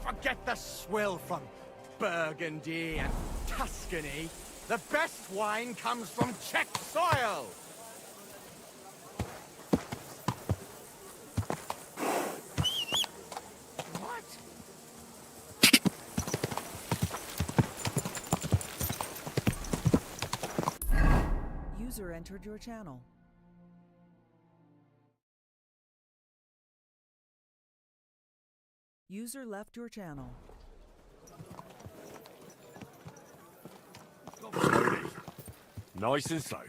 Forget the swill from Burgundy and Tuscany. The best wine comes from Czech soil! What? User entered your channel. User left your channel. Slowly. Nice and slow.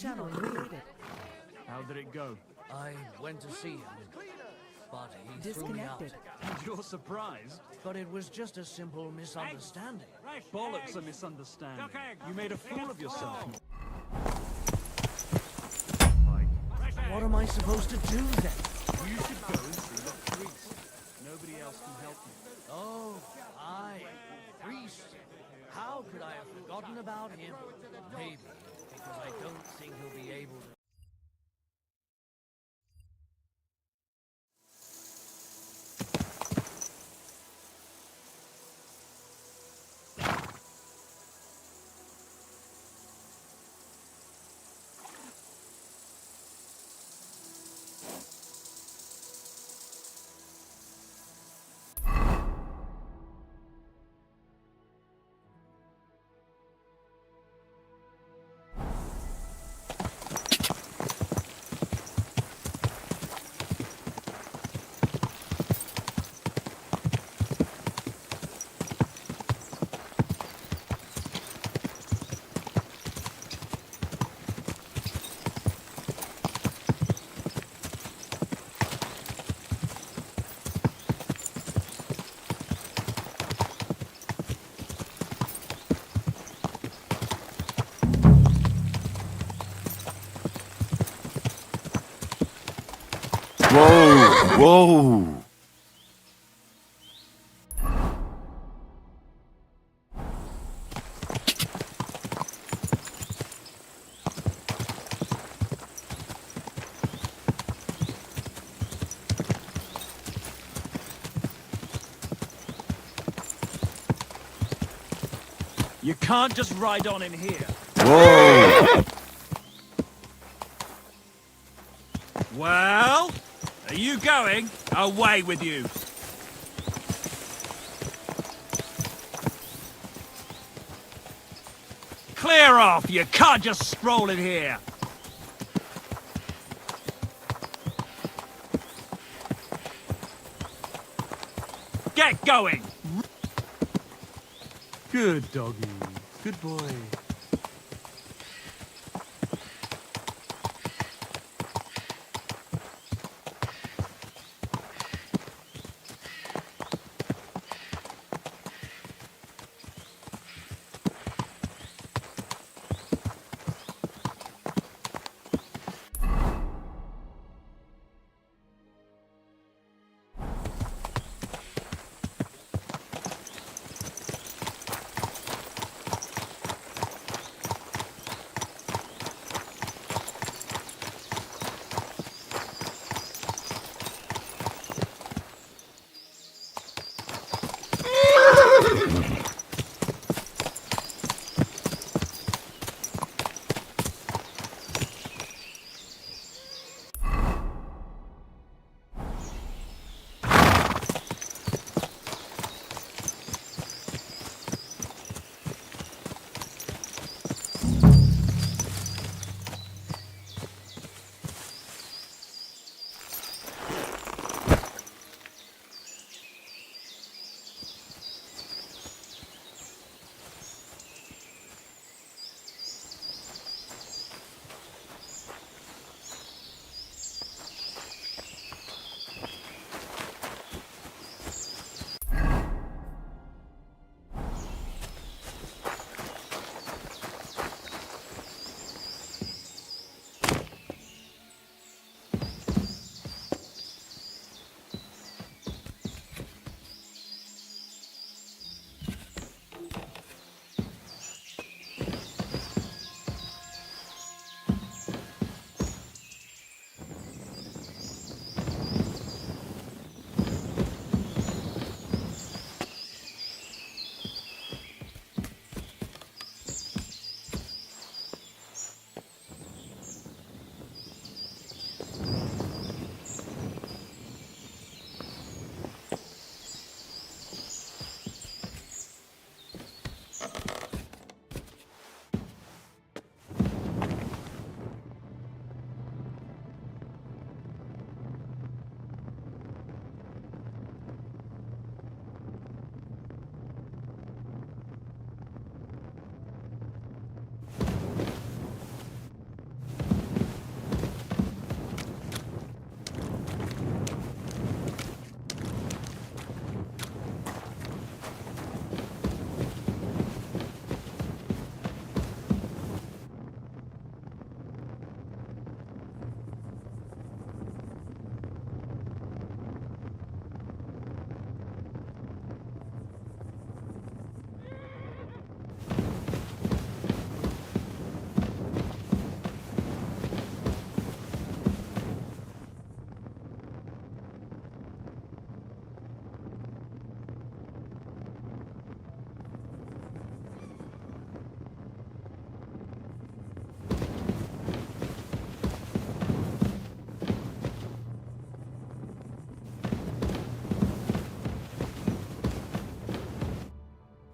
Channel created. How did it go? I went to see him, but he threw me out. Disconnected. You're surprised? But it was just a simple misunderstanding. Bollocks a misunderstanding. You made a fool of yourself. What am I supposed to do then? You should go and see the priest. Nobody else can help you. Oh, aye, priest. How could I have forgotten about him? Maybe because I don't think he'll be able to. Whoa! You can't just ride on in here. Whoa! Well, are you going? Away with you. Clear off! You can't just stroll in here. Get going! Good doggy. Good boy.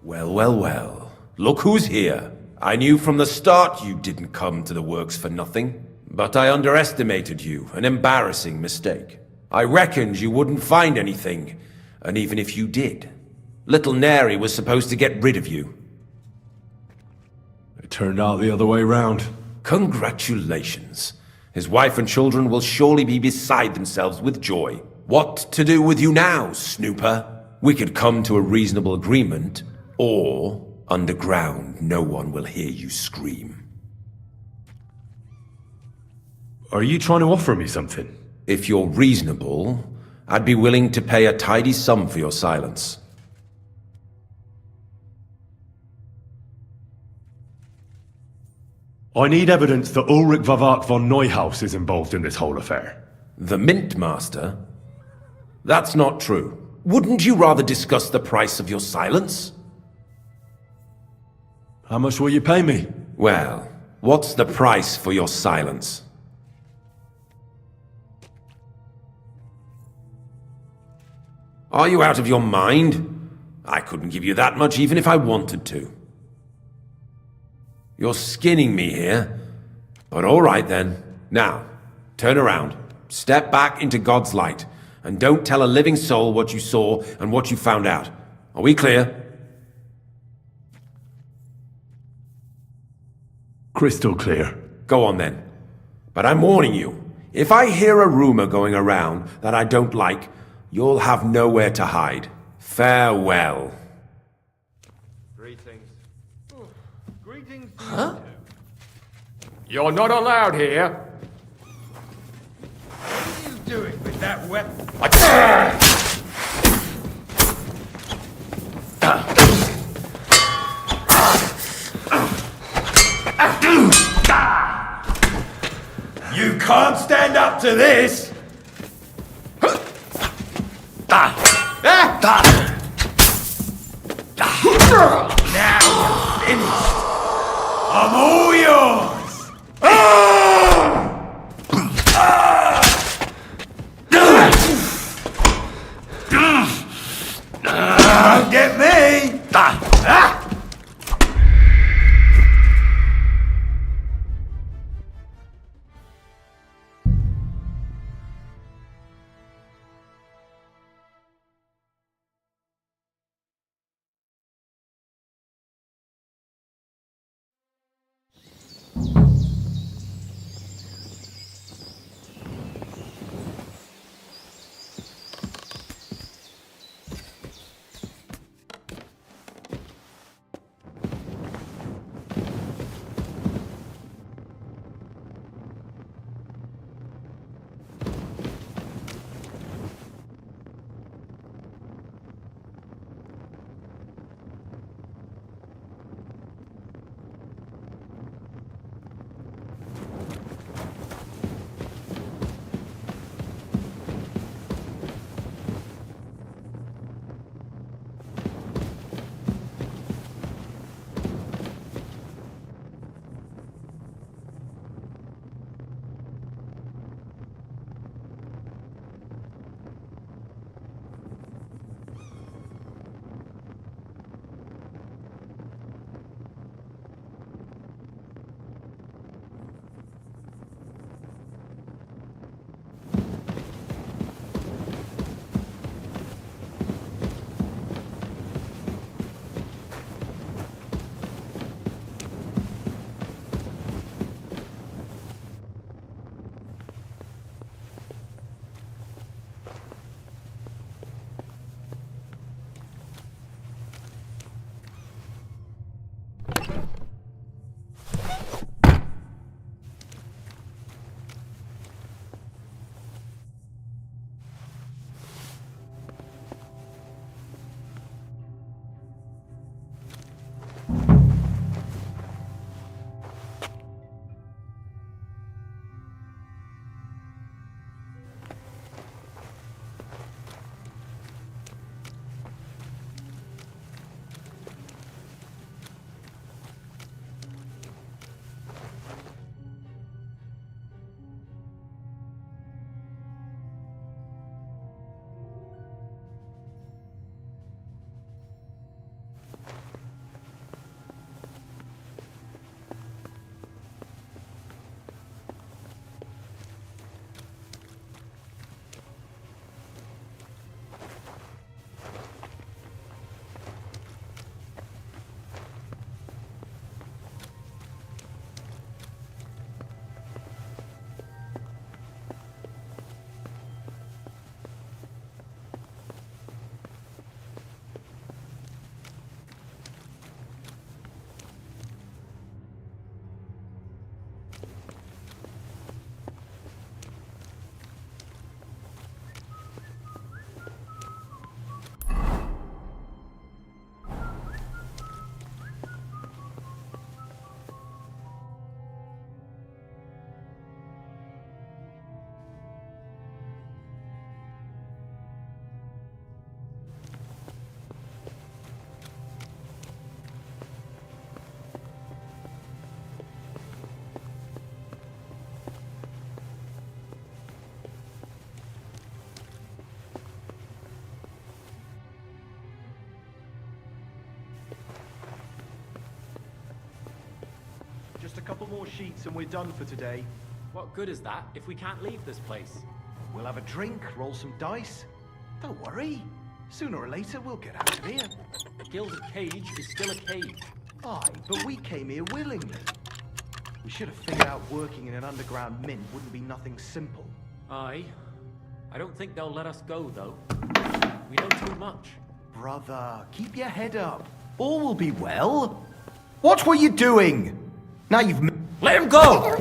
Well, well, well. Look who's here. I knew from the start you didn't come to the works for nothing. But I underestimated you, an embarrassing mistake. I reckoned you wouldn't find anything, and even if you did, little Neri was supposed to get rid of you. It turned out the other way round. Congratulations. His wife and children will surely be beside themselves with joy. What to do with you now, Snooper? We could come to a reasonable agreement, or underground no one will hear you scream. Are you trying to offer me something? If you're reasonable, I'd be willing to pay a tidy sum for your silence. I need evidence that Ulrich Vavart von Neuhaus is involved in this whole affair. The Mint Master? That's not true. Wouldn't you rather discuss the price of your silence? How much will you pay me? Well, what's the price for your silence? Are you out of your mind? I couldn't give you that much even if I wanted to. You're skinning me here. But all right then. Now, turn around. Step back into God's light. And don't tell a living soul what you saw and what you found out. Are we clear? Crystal clear. Go on then. But I'm warning you. If I hear a rumor going around that I don't like, you'll have nowhere to hide. Farewell. Greetings. Greetings. You're not allowed here. What are you doing with that weapon? You can't stand up to this! Now you're finished! I'm all yours! Don't get me! Just a couple more sheets and we're done for today. What good is that if we can't leave this place? We'll have a drink, roll some dice. Don't worry. Sooner or later, we'll get out of here. A gilded cage is still a cage. Aye, but we came here willingly. We should have figured out working in an underground mint wouldn't be nothing simple. Aye. I don't think they'll let us go, though. We know too much. Brother, keep your head up. All will be well. Watch what you're doing! Now you've... Let him go!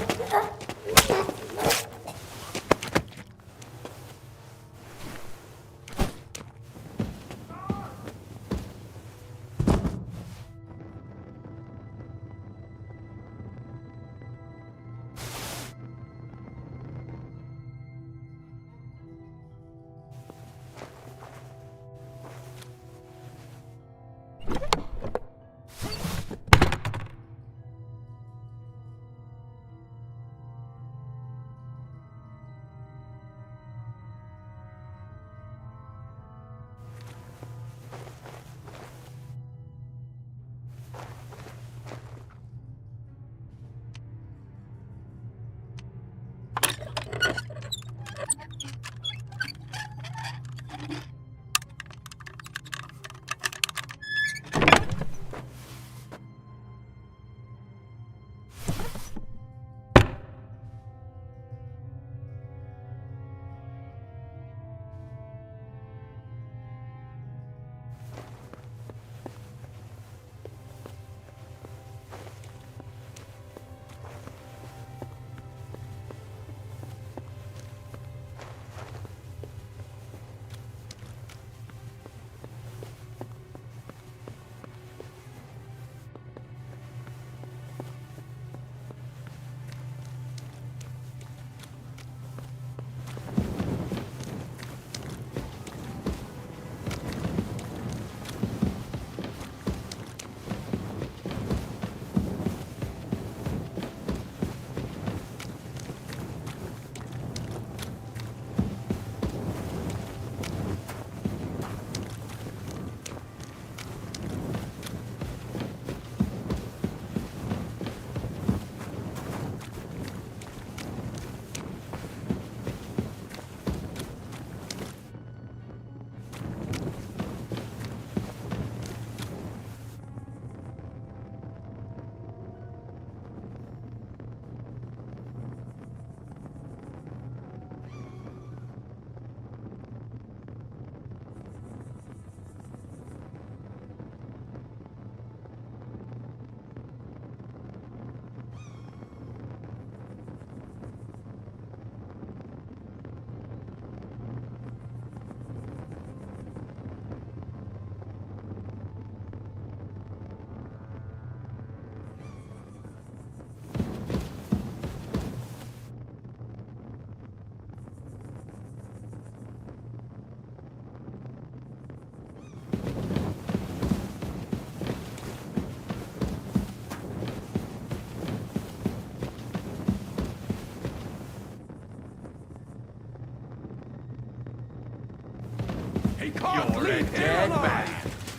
He can't leave here alive!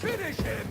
Finish him!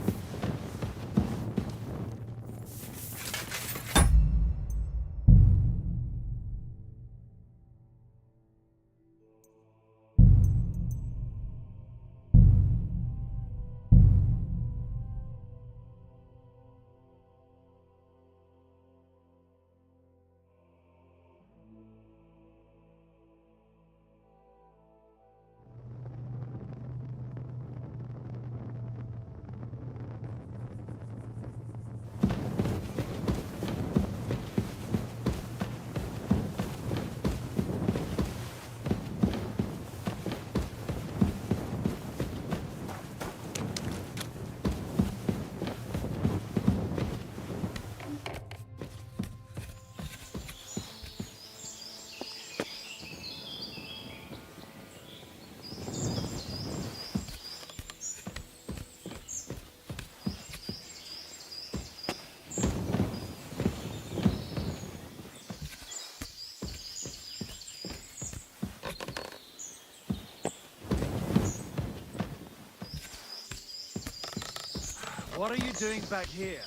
What are you doing back here?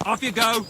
Off you go!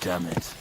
Damn it.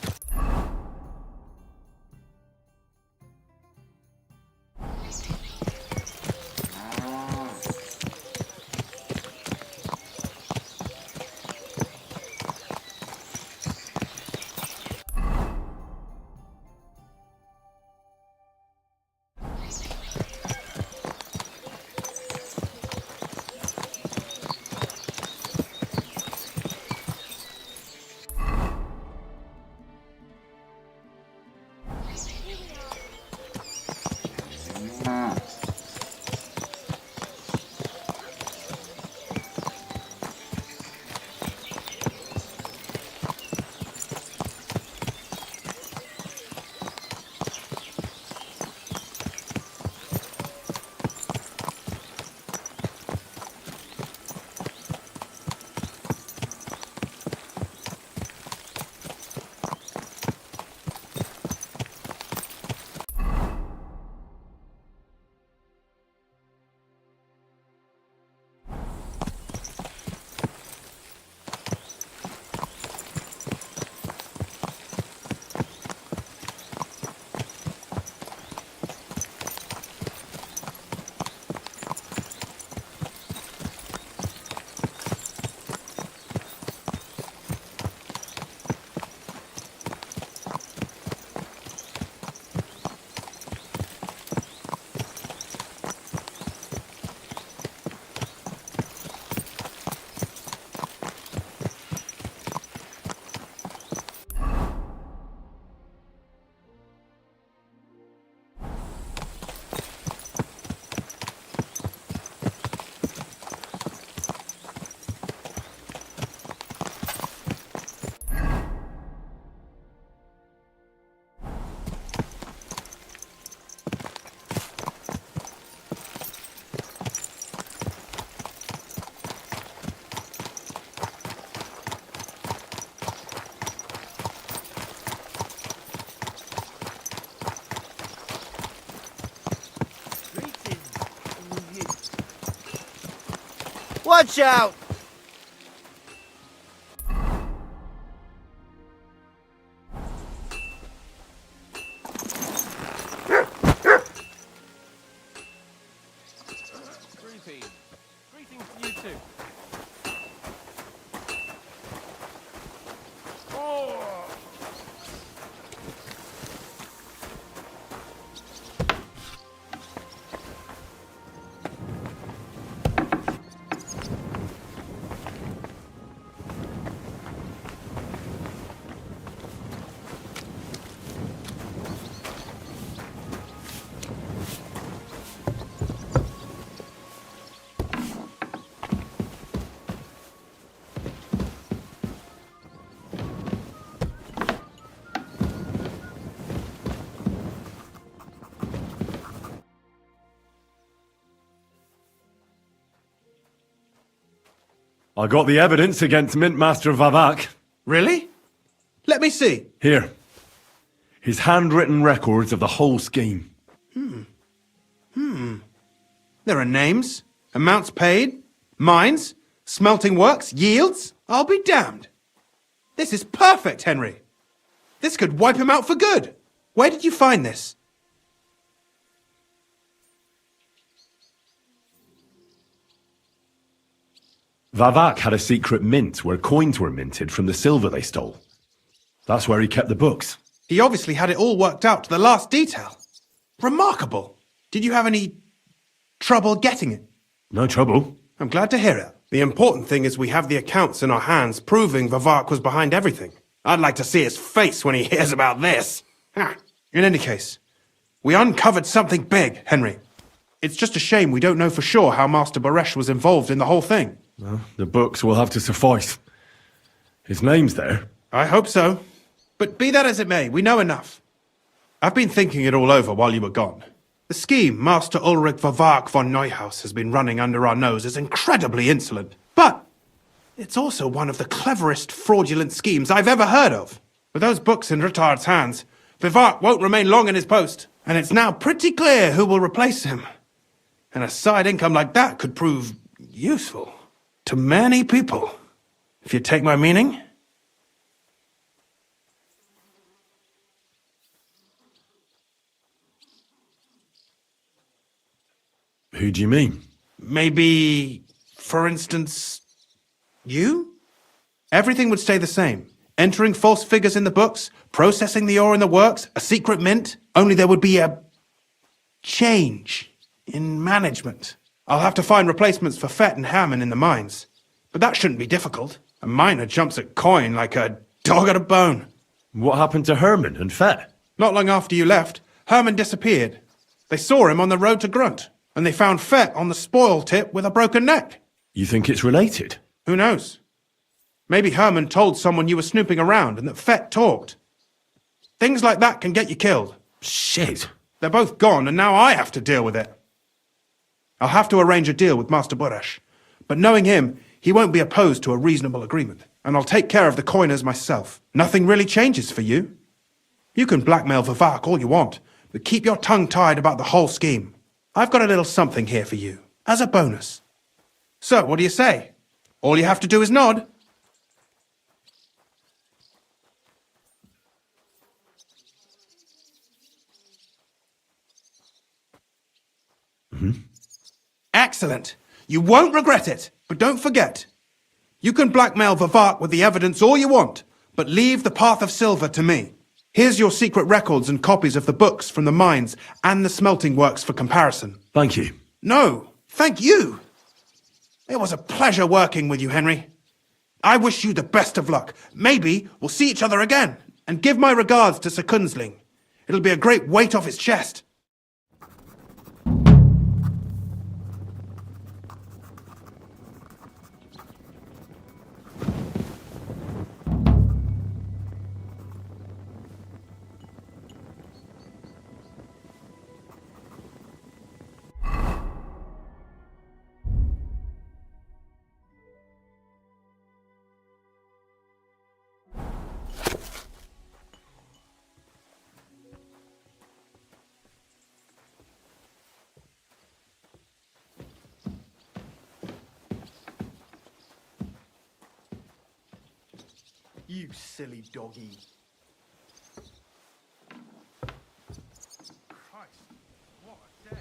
Watch out! Greetings to you too. I got the evidence against Mintmaster Vavak. Really? Let me see. Here. His handwritten records of the whole scheme. There are names, amounts paid, mines, smelting works, yields. I'll be damned. This is perfect, Henry. This could wipe him out for good. Where did you find this? Vavak had a secret mint where coins were minted from the silver they stole. That's where he kept the books. He obviously had it all worked out to the last detail. Remarkable. Did you have any trouble getting it? No trouble. I'm glad to hear it. The important thing is we have the accounts in our hands proving Vavak was behind everything. I'd like to see his face when he hears about this. Ha. In any case, we uncovered something big, Henry. It's just a shame we don't know for sure how Master Baresh was involved in the whole thing. Well, the books will have to suffice. His name's there. I hope so. But be that as it may, we know enough. I've been thinking it all over while you were gone. The scheme Master Ulrich Vavak von Neuhaus has been running under our nose is incredibly insolent. But it's also one of the cleverest fraudulent schemes I've ever heard of. With those books in Rittard's hands, Vivart won't remain long in his post, and it's now pretty clear who will replace him. And a side income like that could prove useful to many people, if you take my meaning. Who do you mean? Maybe, for instance, you? Everything would stay the same. Entering false figures in the books, processing the ore in the works, a secret mint, only there would be a change in management. I'll have to find replacements for Fett and Hammond in the mines. But that shouldn't be difficult. A miner jumps at coin like a dog at a bone. What happened to Herman and Fett? Not long after you left, Herman disappeared. They saw him on the road to Grunt, and they found Fett on the spoil tip with a broken neck. You think it's related? Who knows? Maybe Herman told someone you were snooping around and that Fett talked. Things like that can get you killed. Shit. They're both gone, and now I have to deal with it. I'll have to arrange a deal with Master Boresh, but knowing him, he won't be opposed to a reasonable agreement, and I'll take care of the coiners myself. Nothing really changes for you. You can blackmail Vivak all you want, but keep your tongue tied about the whole scheme. I've got a little something here for you, as a bonus. So, what do you say? All you have to do is nod. Excellent. You won't regret it. But don't forget, you can blackmail Vivak with the evidence all you want, but leave the Path of Silver to me. Here's your secret records and copies of the books from the mines and the smelting works for comparison. Thank you. No, thank you. It was a pleasure working with you, Henry. I wish you the best of luck. Maybe we'll see each other again. And give my regards to Sir Kunzling. It'll be a great weight off his chest. You silly doggy. Christ, what a day.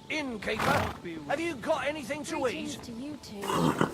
Innkeeper, have you got anything to eat? To you two.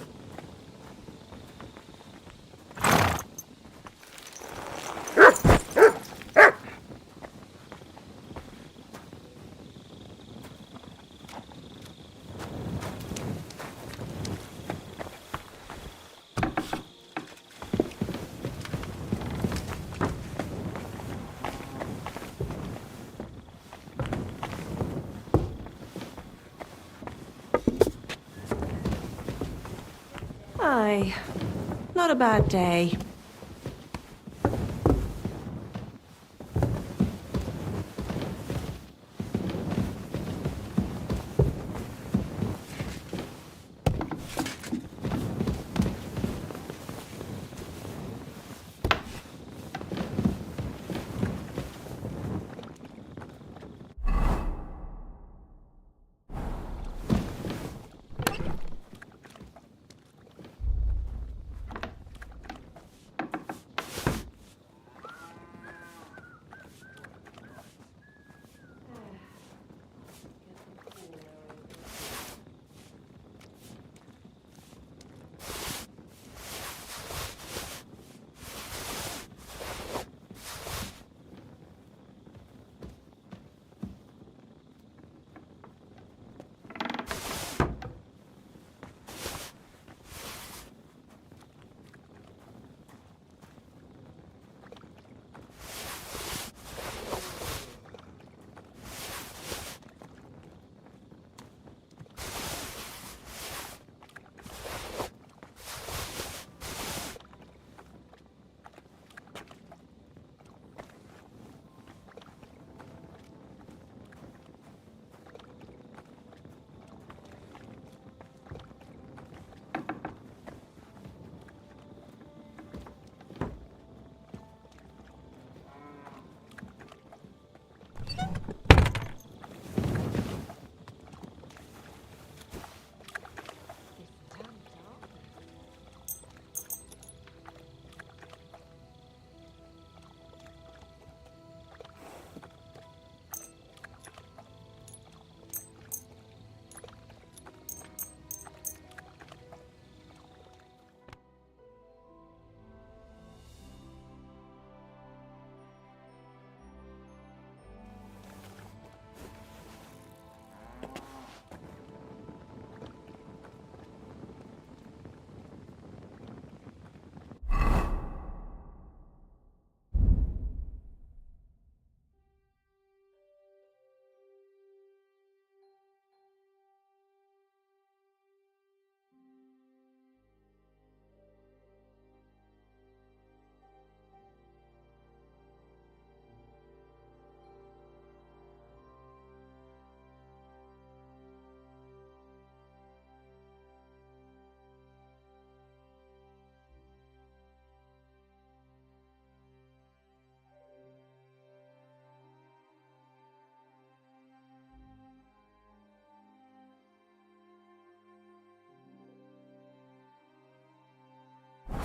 Aye, not a bad day.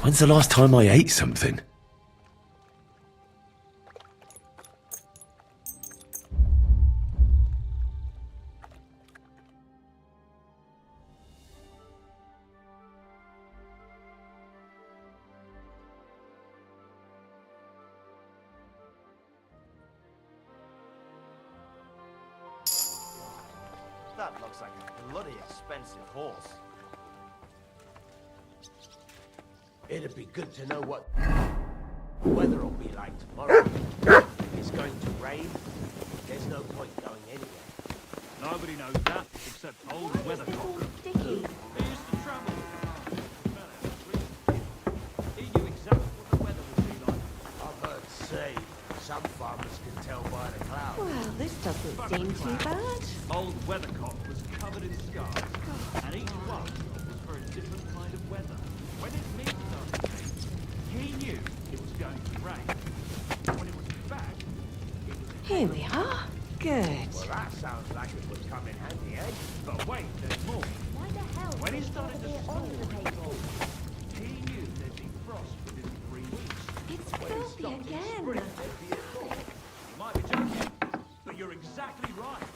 When's the last time I ate something? That looks like a bloody expensive horse. It'd be good to know what the weather will be like tomorrow. If it's going to rain, there's no point going anywhere. Nobody knows that except old Weathercock. Sticky. He used to travel. He knew exactly what the weather would be like. I've heard say some farmers can tell by the clouds. Well, this doesn't seem too bad. Old Weathercock was covered in scars, and each one was for a different kind of weather. When his meat started to taste, he knew it was going to rain. When it was back, it was... Here we are. Good. Well, that sounds like it would come in handy, eh? But wait, there's more. Why the hell When he did started to it store on the table? he knew there'd be frost within 3 weeks. It's filthy again. You might be joking, but you're exactly right.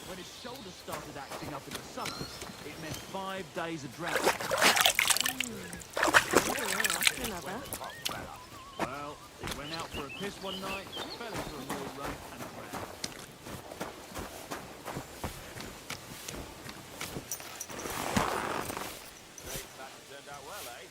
When his shoulder started acting up in the summer, it meant 5 days of drought. Another. Well, he went out for a piss one night, fell into a mill run, and drowned. That turned out well, eh?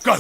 Go!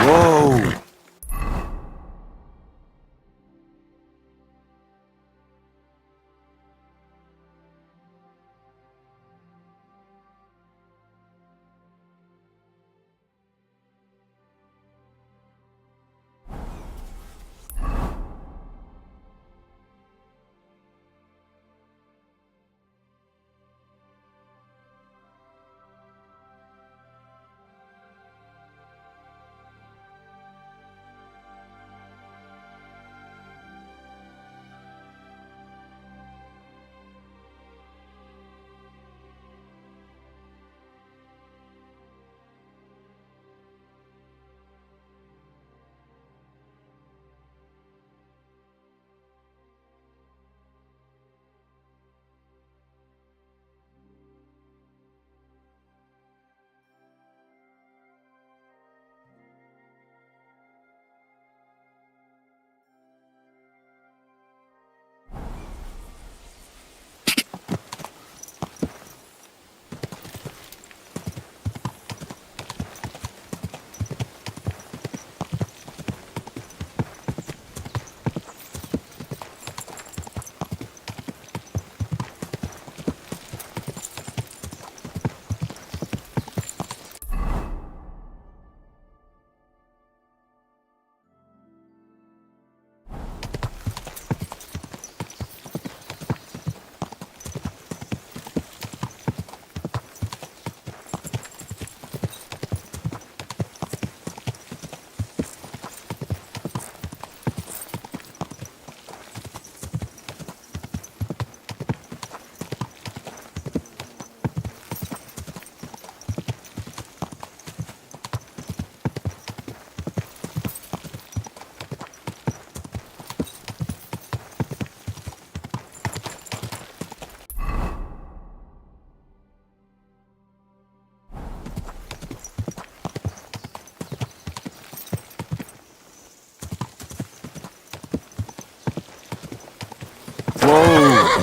Whoa!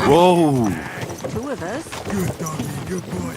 Whoa! Two of us. Good doggy, good boy.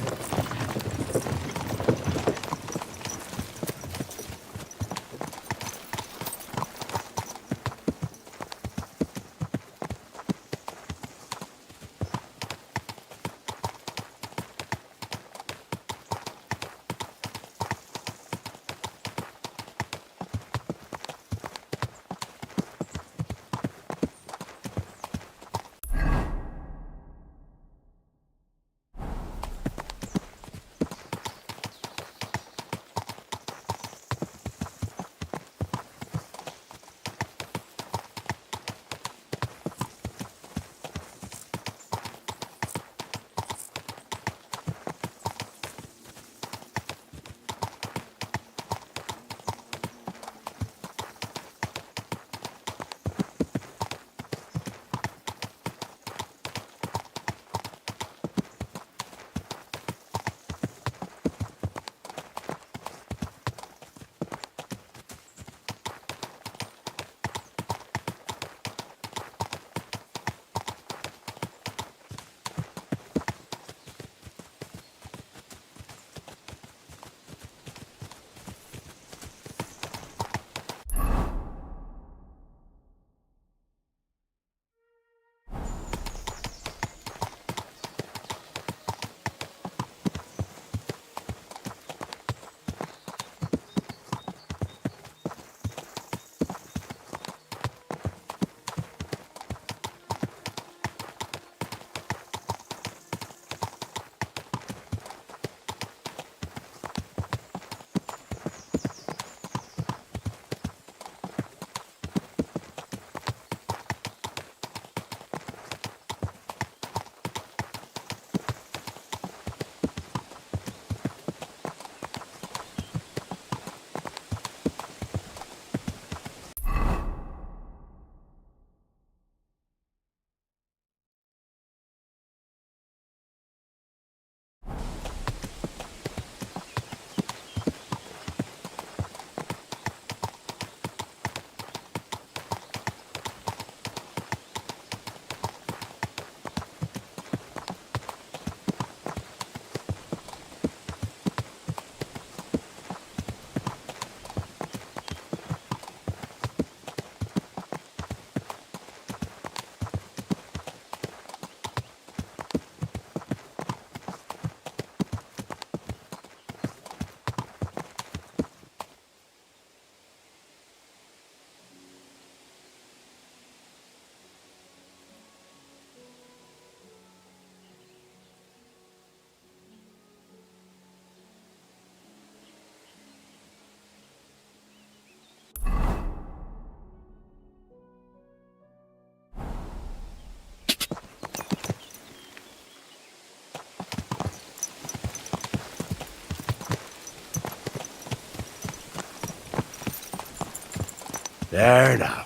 There now.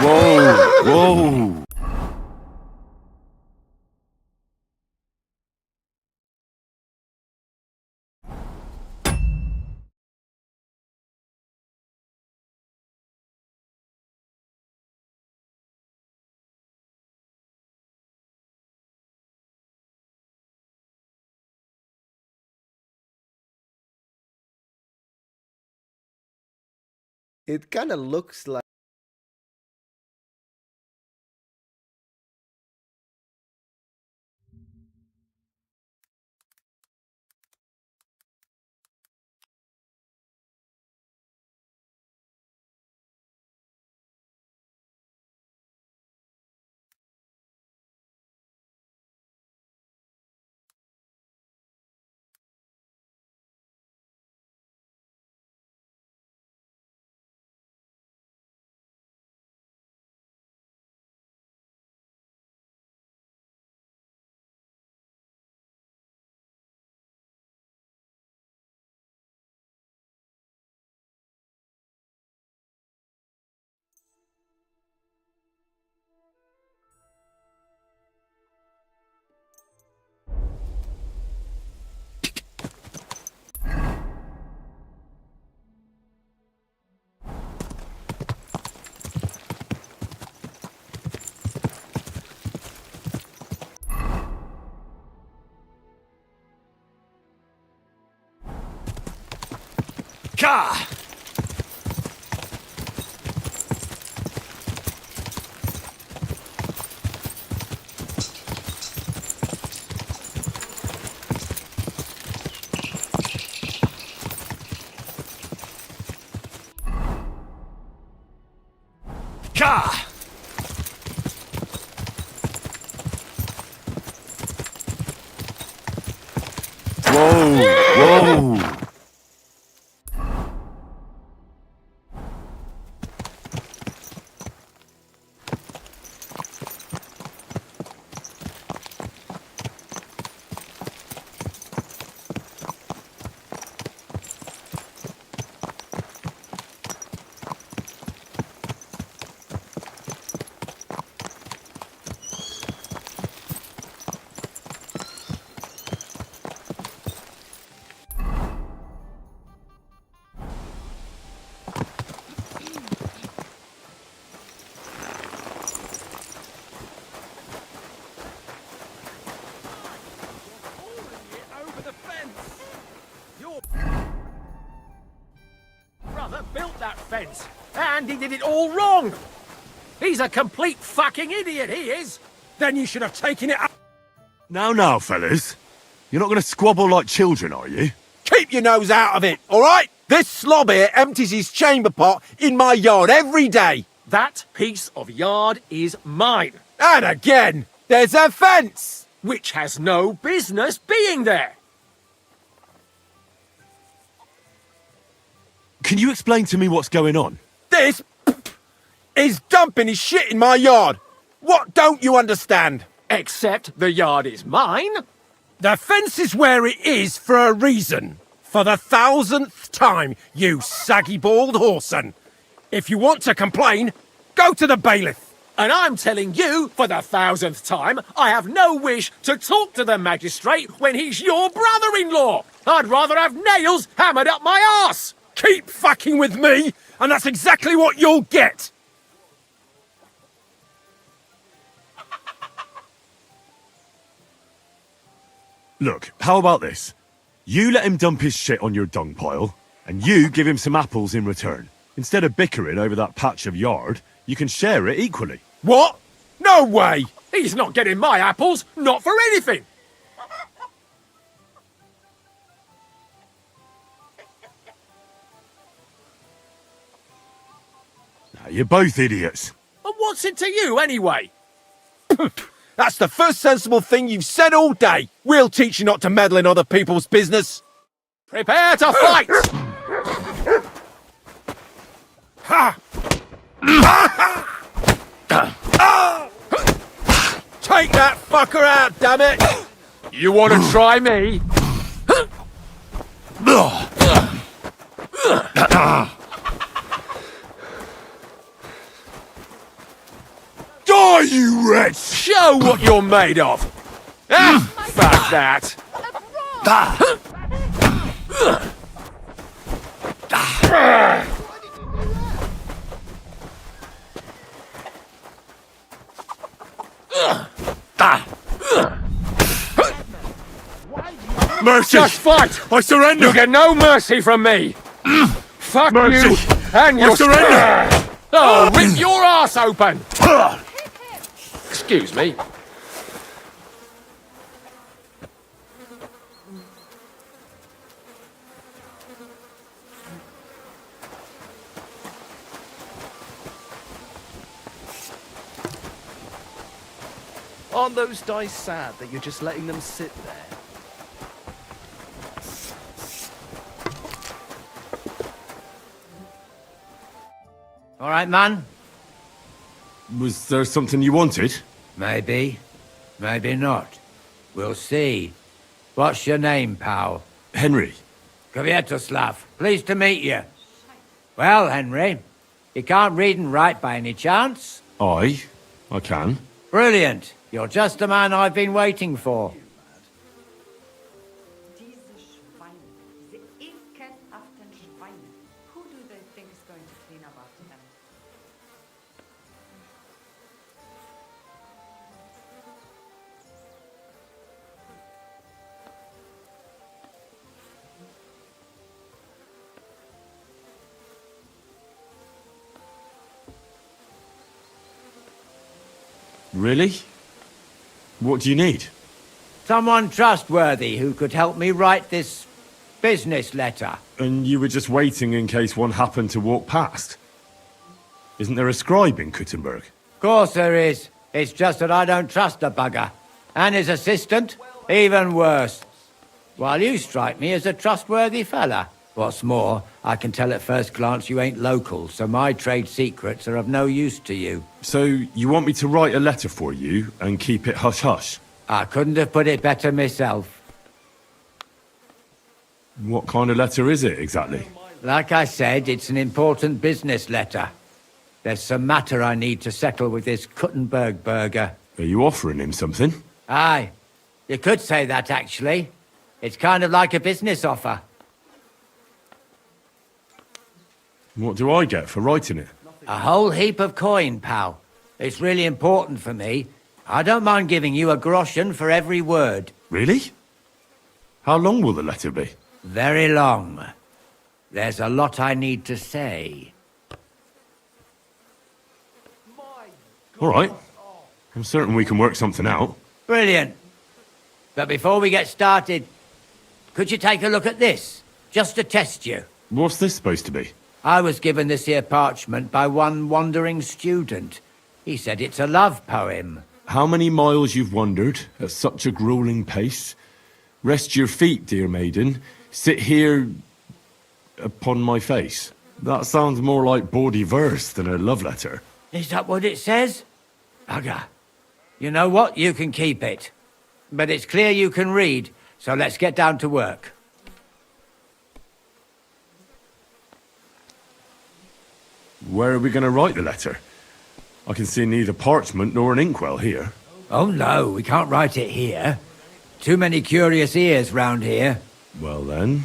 Whoa! Whoa! It kind of looks like Ka! Ka! Whoa! Over the fence! Your brother built that fence, and he did it all wrong! He's a complete fucking idiot, he is! Then you should have taken it up. Now, fellas. You're not going to squabble like children, are you? Keep your nose out of it, all right? This slob here empties his chamber pot in my yard every day. That piece of yard is mine. And again, there's a fence. Which has no business being there. Can you explain to me what's going on? This is dumping his shit in my yard. What don't you understand? Except the yard is mine. The fence is where it is for a reason. For the 1000th time, you saggy bald whoreson. If you want to complain, go to the bailiff. And I'm telling you, for the 1000th time, I have no wish to talk to the magistrate when he's your brother-in-law. I'd rather have nails hammered up my arse. Keep fucking with me, and that's exactly what you'll get. Look, how about this? You let him dump his shit on your dung pile, and you give him some apples in return. Instead of bickering over that patch of yard, you can share it equally. What? No way! He's not getting my apples, not for anything. Now, you're both idiots. And what's it to you, anyway? That's the first sensible thing you've said all day. We'll teach you not to meddle in other people's business. Prepare to fight! Ha! Take that fucker out, damn it! You want to try me? Die, you wretch! Show what you're made of! Ah, fuck that! Mercy! Just fight! I surrender! You get no mercy from me! Fuck Mercy! you and your... I surrender! Oh, rip your ass open! Excuse me. Aren't those dice sad that you're just letting them sit there? All right, man? Was there something you wanted? Maybe. Maybe not. We'll see. What's your name, pal? Henry. Kvietoslav. Pleased to meet you. Well, Henry, you can't read and write by any chance? I can. Brilliant. You're just the man I've been waiting for. Diese Schweine, diese ekelhaften Schweine. Who do they think is going to clean up after them? Really? What do you need? Someone trustworthy who could help me write this business letter. And you were just waiting in case one happened to walk past? Isn't there a scribe in Kuttenberg? Of course there is. It's just that I don't trust the bugger. And his assistant, even worse. While you strike me as a trustworthy fella. What's more, I can tell at first glance you ain't local, so my trade secrets are of no use to you. So, you want me to write a letter for you and keep it hush-hush? I couldn't have put it better myself. What kind of letter is it, exactly? Like I said, it's an important business letter. There's some matter I need to settle with this Kuttenberg burger. Are you offering him something? Aye. You could say that, actually. It's kind of like a business offer. What do I get for writing it? A whole heap of coin, pal. It's really important for me. I don't mind giving you a groschen for every word. Really? How long will the letter be? Very long. There's a lot I need to say. All right. I'm certain we can work something out. Brilliant. But before we get started, could you take a look at this? Just to test you. What's this supposed to be? I was given this here parchment by one wandering student. He said it's a love poem. How many miles you've wandered at such a grueling pace? Rest your feet, dear maiden. Sit here upon my face. That sounds more like bawdy verse than a love letter. Is that what it says? Bugger. You know what? You can keep it. But it's clear you can read, so let's get down to work. Where are we going to write the letter? I can see neither parchment nor an inkwell here. Oh no, we can't write it here. Too many curious ears round here. Well then...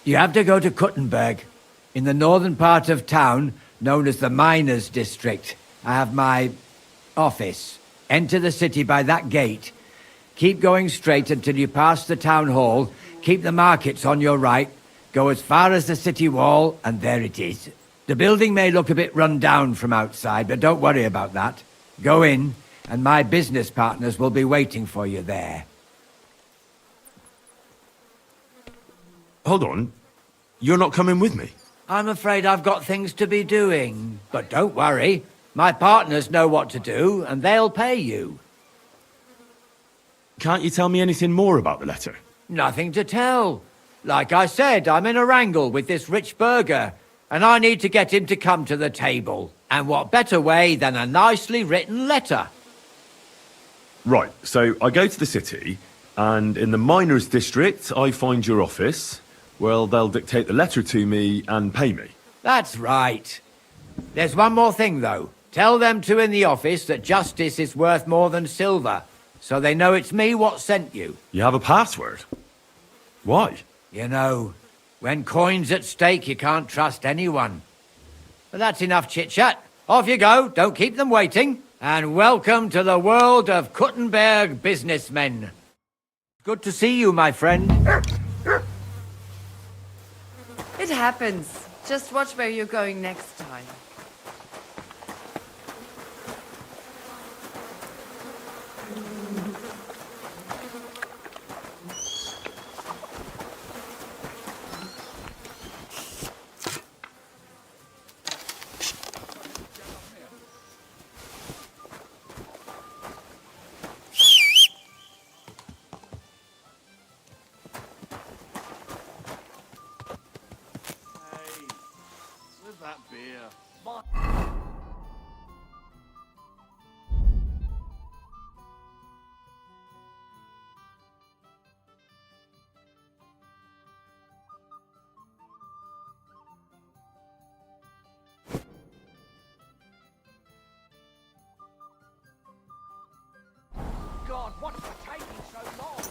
You have to go to Kuttenberg, in the northern part of town, known as the Miners' District. I have my office. Enter the city by that gate. Keep going straight until you pass the town hall. Keep the markets on your right. Go as far as the city wall, and there it is. The building may look a bit run down from outside, but don't worry about that. Go in, and my business partners will be waiting for you there. Hold on. You're not coming with me? I'm afraid I've got things to be doing. But don't worry. My partners know what to do, and they'll pay you. Can't you tell me anything more about the letter? Nothing to tell. Like I said, I'm in a wrangle with this rich burger, and I need to get him to come to the table. And what better way than a nicely written letter? Right, so I go to the city, and in the Miners' District, I find your office. Well, they'll dictate the letter to me and pay me. That's right. There's one more thing, though. Tell them two in the office that justice is worth more than silver, so they know it's me what sent you. You have a password? Why? You know, when coin's at stake, you can't trust anyone. But that's enough chit-chat. Off you go, don't keep them waiting. And welcome to the world of Kuttenberg businessmen. Good to see you, my friend. It happens. Just watch where you're going next time. That beer. God, what's taking so long?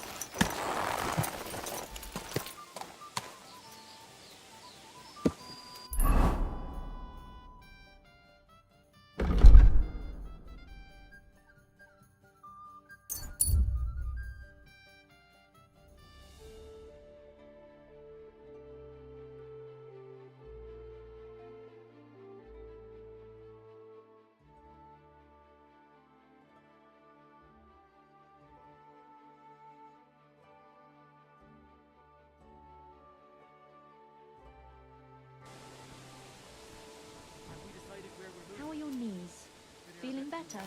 better.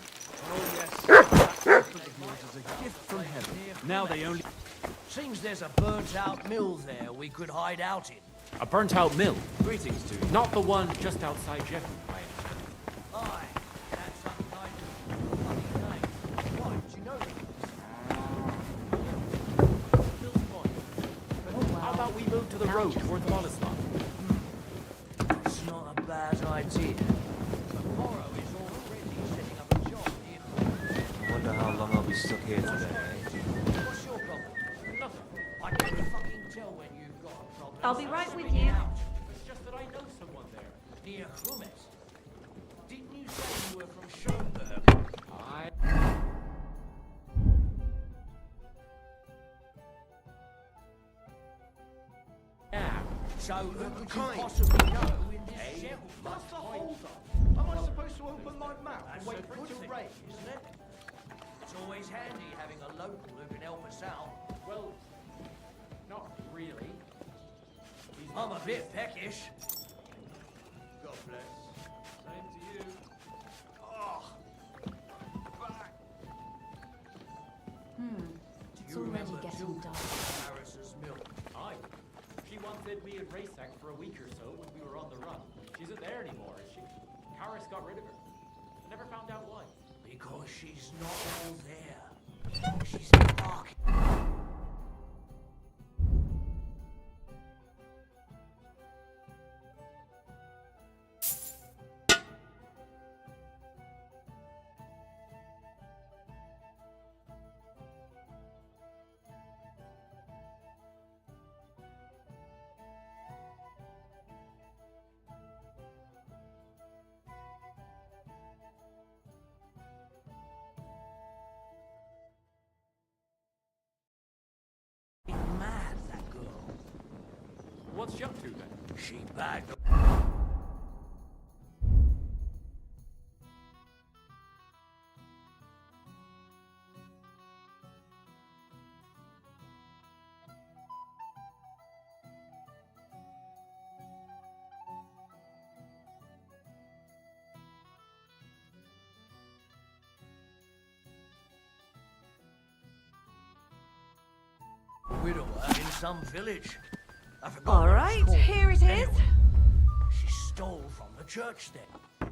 Oh, yes. That is a gift from heaven. Now they only... Seems there's a burnt-out mill there we could hide out in. A burnt-out mill. Greetings to you. Not the one just outside Jeffrey, by any chance. Aye, that's some kind of funny name. Why, did you know that? Mill's fine. How about we move to the road towards Wallacewell? It's not a bad idea. Tomorrow is already setting up a job here. I wonder how long I'll be stuck here today. What's your problem? Nothing. I can fucking tell when you've got a problem. I'll be right with you. It's just that I know someone there. Near Krumet. Didn't you say you were from Schoenberg? I... Yeah. So who could you possibly know in this shell? What's the hold up? Am I supposed to open my mouth and wait for it to rain, isn't it? It's always handy having a local who can help us out. Well, not really. I'm a bit peckish. God bless. Same to you. Oh, back. It's already getting dark. Harris's milk. Aye. She once hid me in Raysack for a week or so when we were on the run. She isn't there anymore, is she? Karis got rid of her. Never found out why. Because she's not all there. She's dark. Mad, that girl. What's she up to then? She bagged. Widower in some village. I forgot All what it's right, called. here it is. Anyway, she stole from the church then.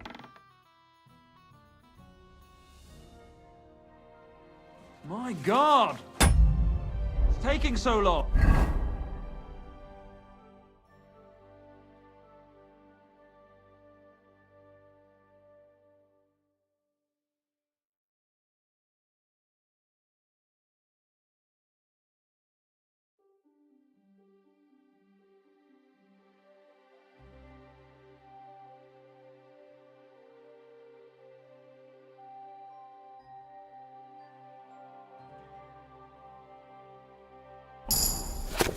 My God! It's taking so long.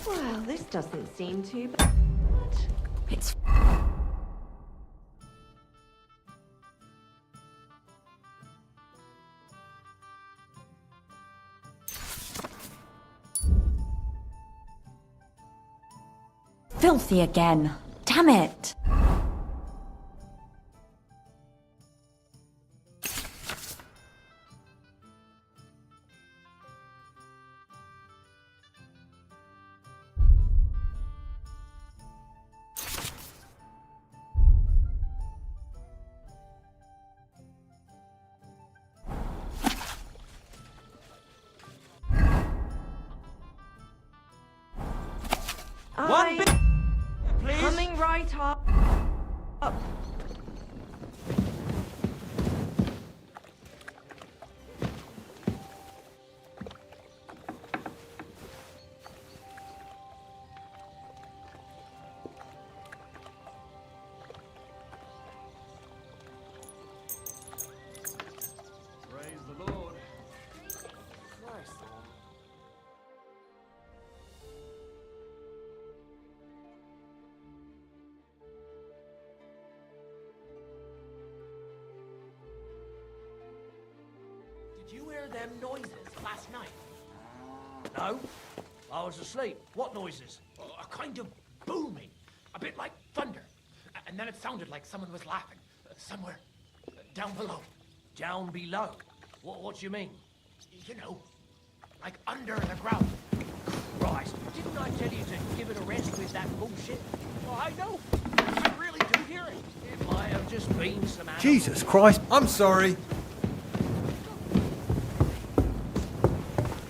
Well, this doesn't seem too bad. It's... filthy again. Damn it. One bit, please. Coming right up. Praise the Lord. Christ. Did you hear them noises last night? No, I was asleep. What noises? A kind of booming, a bit like thunder. And then it sounded like someone was laughing, somewhere down below. Down below. What do you mean? You know, like under the ground. Christ, didn't I tell you to give it a rest with that bullshit? Oh, I know. You really do hear it. It might have just been some animal. Jesus Christ, I'm sorry. You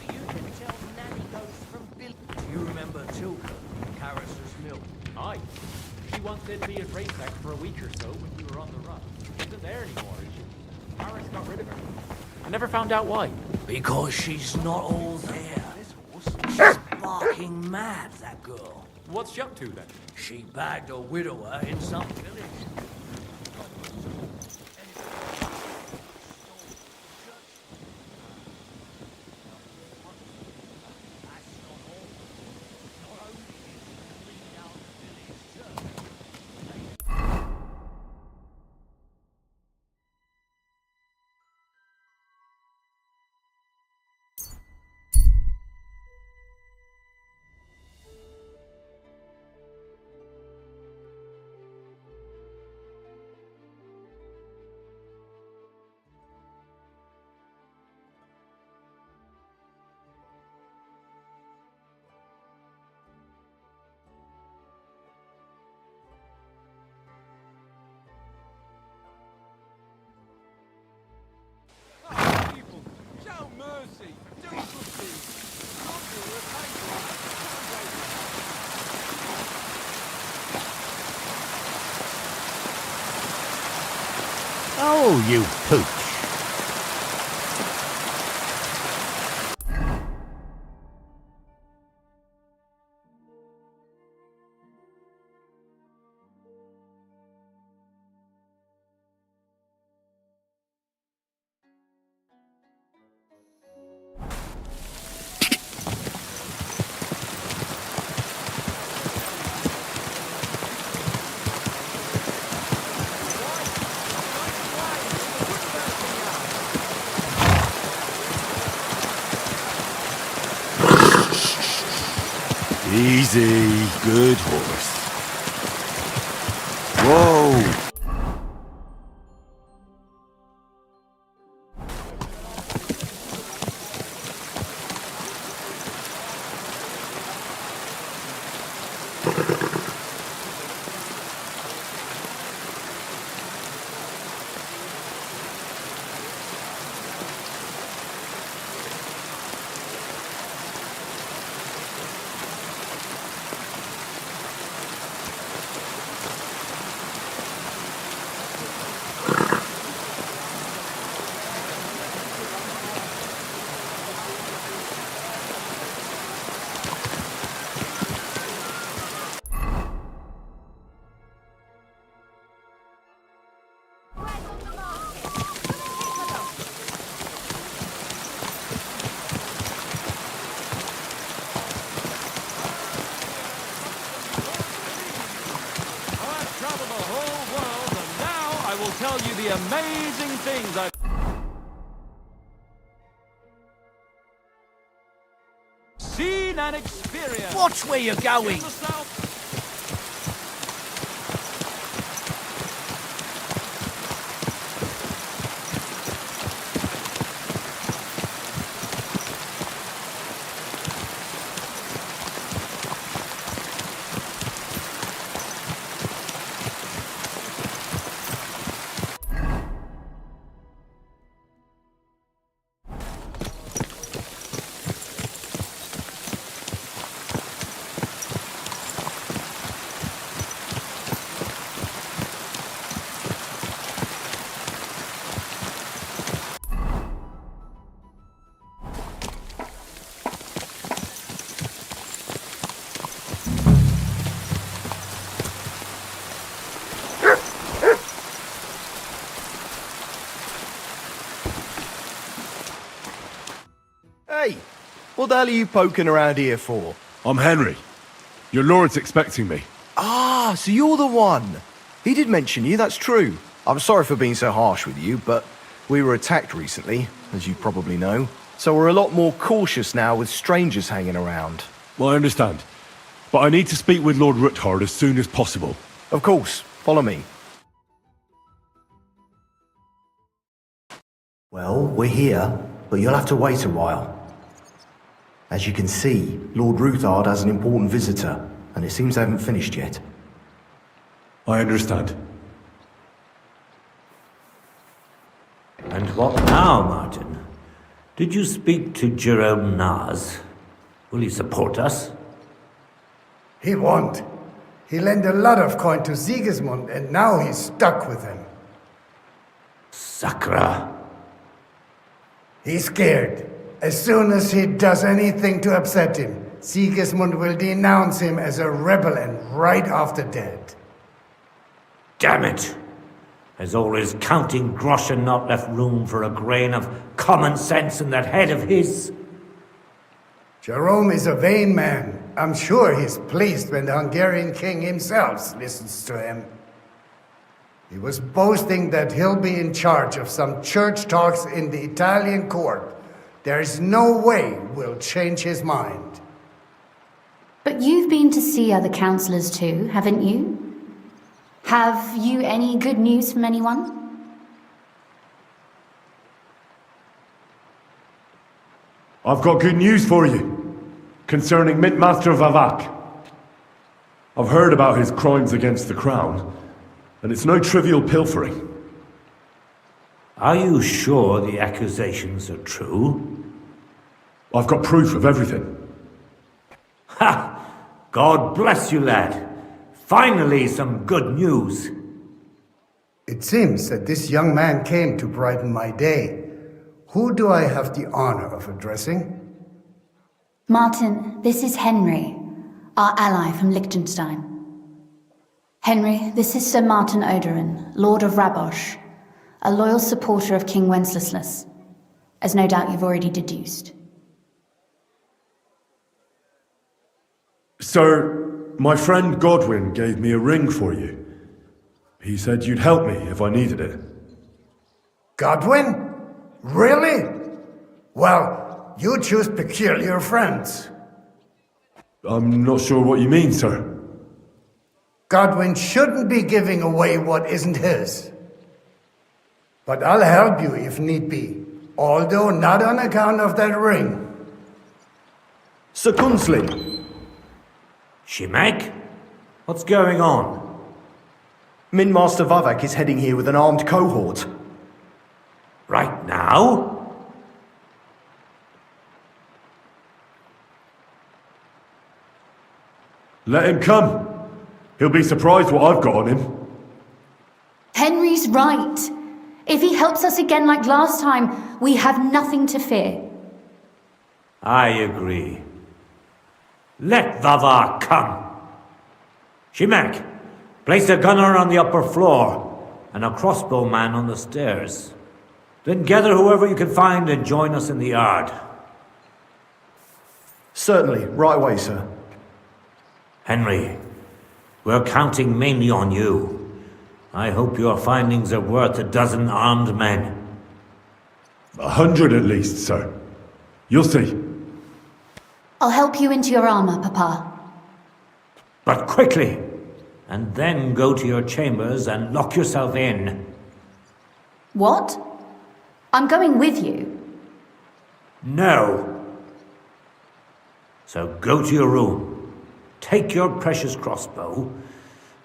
can tell Nanny goes from Bill. You remember Tilka, Carris's mill? Aye. She once said to me at Raysack for a week or so when we were on the run. She isn't there anymore, is she? Harris got rid of her. I never found out why. Because she's not all there. She's barking mad, that girl. What's she up to then? She bagged a widower in some village. Oh, you pooch. Easy, good horse. Whoa! Tell you the amazing things I've seen and experienced. Watch where you're going. In the south. Hey, what the hell are you poking around here for? I'm Henry. Your lord's expecting me. Ah, so you're the one. He did mention you, that's true. I'm sorry for being so harsh with you, but we were attacked recently, as you probably know. So we're a lot more cautious now with strangers hanging around. Well, I understand. But I need to speak with Lord Ruthard as soon as possible. Of course, follow me. Well, we're here, but you'll have to wait a while. As you can see, Lord Ruthard has an important visitor, and it seems they haven't finished yet. I understand. And what now, Martin? Did you speak to Jerome Naz? Will he support us? He won't. He lent a lot of coin to Sigismund, and now he's stuck with him. Sakra. He's scared. As soon as he does anything to upset him, Sigismund will denounce him as a rebel and right after dead. Damn it! Has all his counting groschen not left room for a grain of common sense in that head of his? Jerome is a vain man. I'm sure he's pleased when the Hungarian king himself listens to him. He was boasting that he'll be in charge of some church talks in the Italian court. There's no way we'll change his mind. But you've been to see other councillors too, haven't you? Have you any good news from anyone? I've got good news for you concerning Mintmaster Vavak. I've heard about his crimes against the crown, and it's no trivial pilfering. Are you sure the accusations are true? I've got proof of everything. Ha! God bless you, lad. Finally, some good news. It seems that this young man came to brighten my day. Who do I have the honor of addressing? Martin, this is Henry, our ally from Liechtenstein. Henry, this is Sir Martin Odorin, Lord of Rabosh, a loyal supporter of King Wenceslas, as no doubt you've already deduced. Sir, my friend Godwin gave me a ring for you. He said you'd help me if I needed it. Godwin? Really? Well, you choose peculiar friends. I'm not sure what you mean, sir. Godwin shouldn't be giving away what isn't his. But I'll help you if need be, although not on account of that ring. Sir Gunslin. Shimek? What's going on? Mintmaster Vavak is heading here with an armed cohort. Right now? Let him come. He'll be surprised what I've got on him. Henry's right. If he helps us again like last time, we have nothing to fear. I agree. Let Vavar come. Shimek, place a gunner on the upper floor and a crossbowman on the stairs. Then gather whoever you can find and join us in the yard. Certainly, right away, sir. Henry, we're counting mainly on you. I hope your findings are worth a dozen armed men. 100 at least, sir. You'll see. I'll help you into your armor, Papa. But quickly, and then go to your chambers and lock yourself in. What? I'm going with you. No. So go to your room, take your precious crossbow,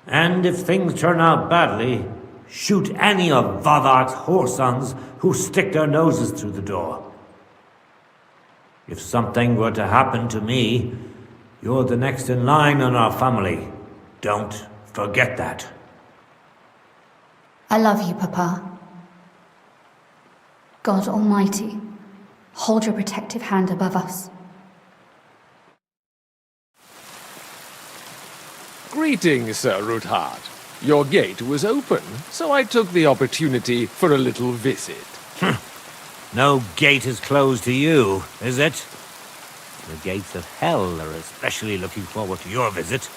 and if things turn out badly, shoot any of Vavark's whoresons who stick their noses through the door. If something were to happen to me, you're the next in line in our family. Don't forget that. I love you, Papa. God Almighty, hold your protective hand above us. Greetings, Sir Ruthard. Your gate was open, so I took the opportunity for a little visit. No gate is closed to you, is it? The gates of hell are especially looking forward to your visit.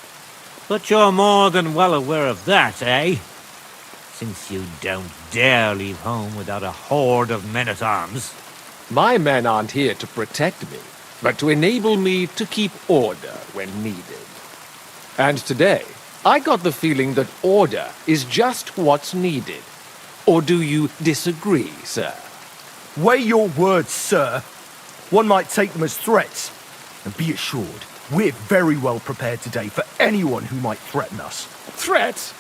But you're more than well aware of that, eh? Since you don't dare leave home without a horde of men-at-arms. My men aren't here to protect me, but to enable me to keep order when needed. And today, I got the feeling that order is just what's needed. Or do you disagree, sir? Weigh your words, sir. One might take them as threats. And be assured, we're very well prepared today for anyone who might threaten us. Threat?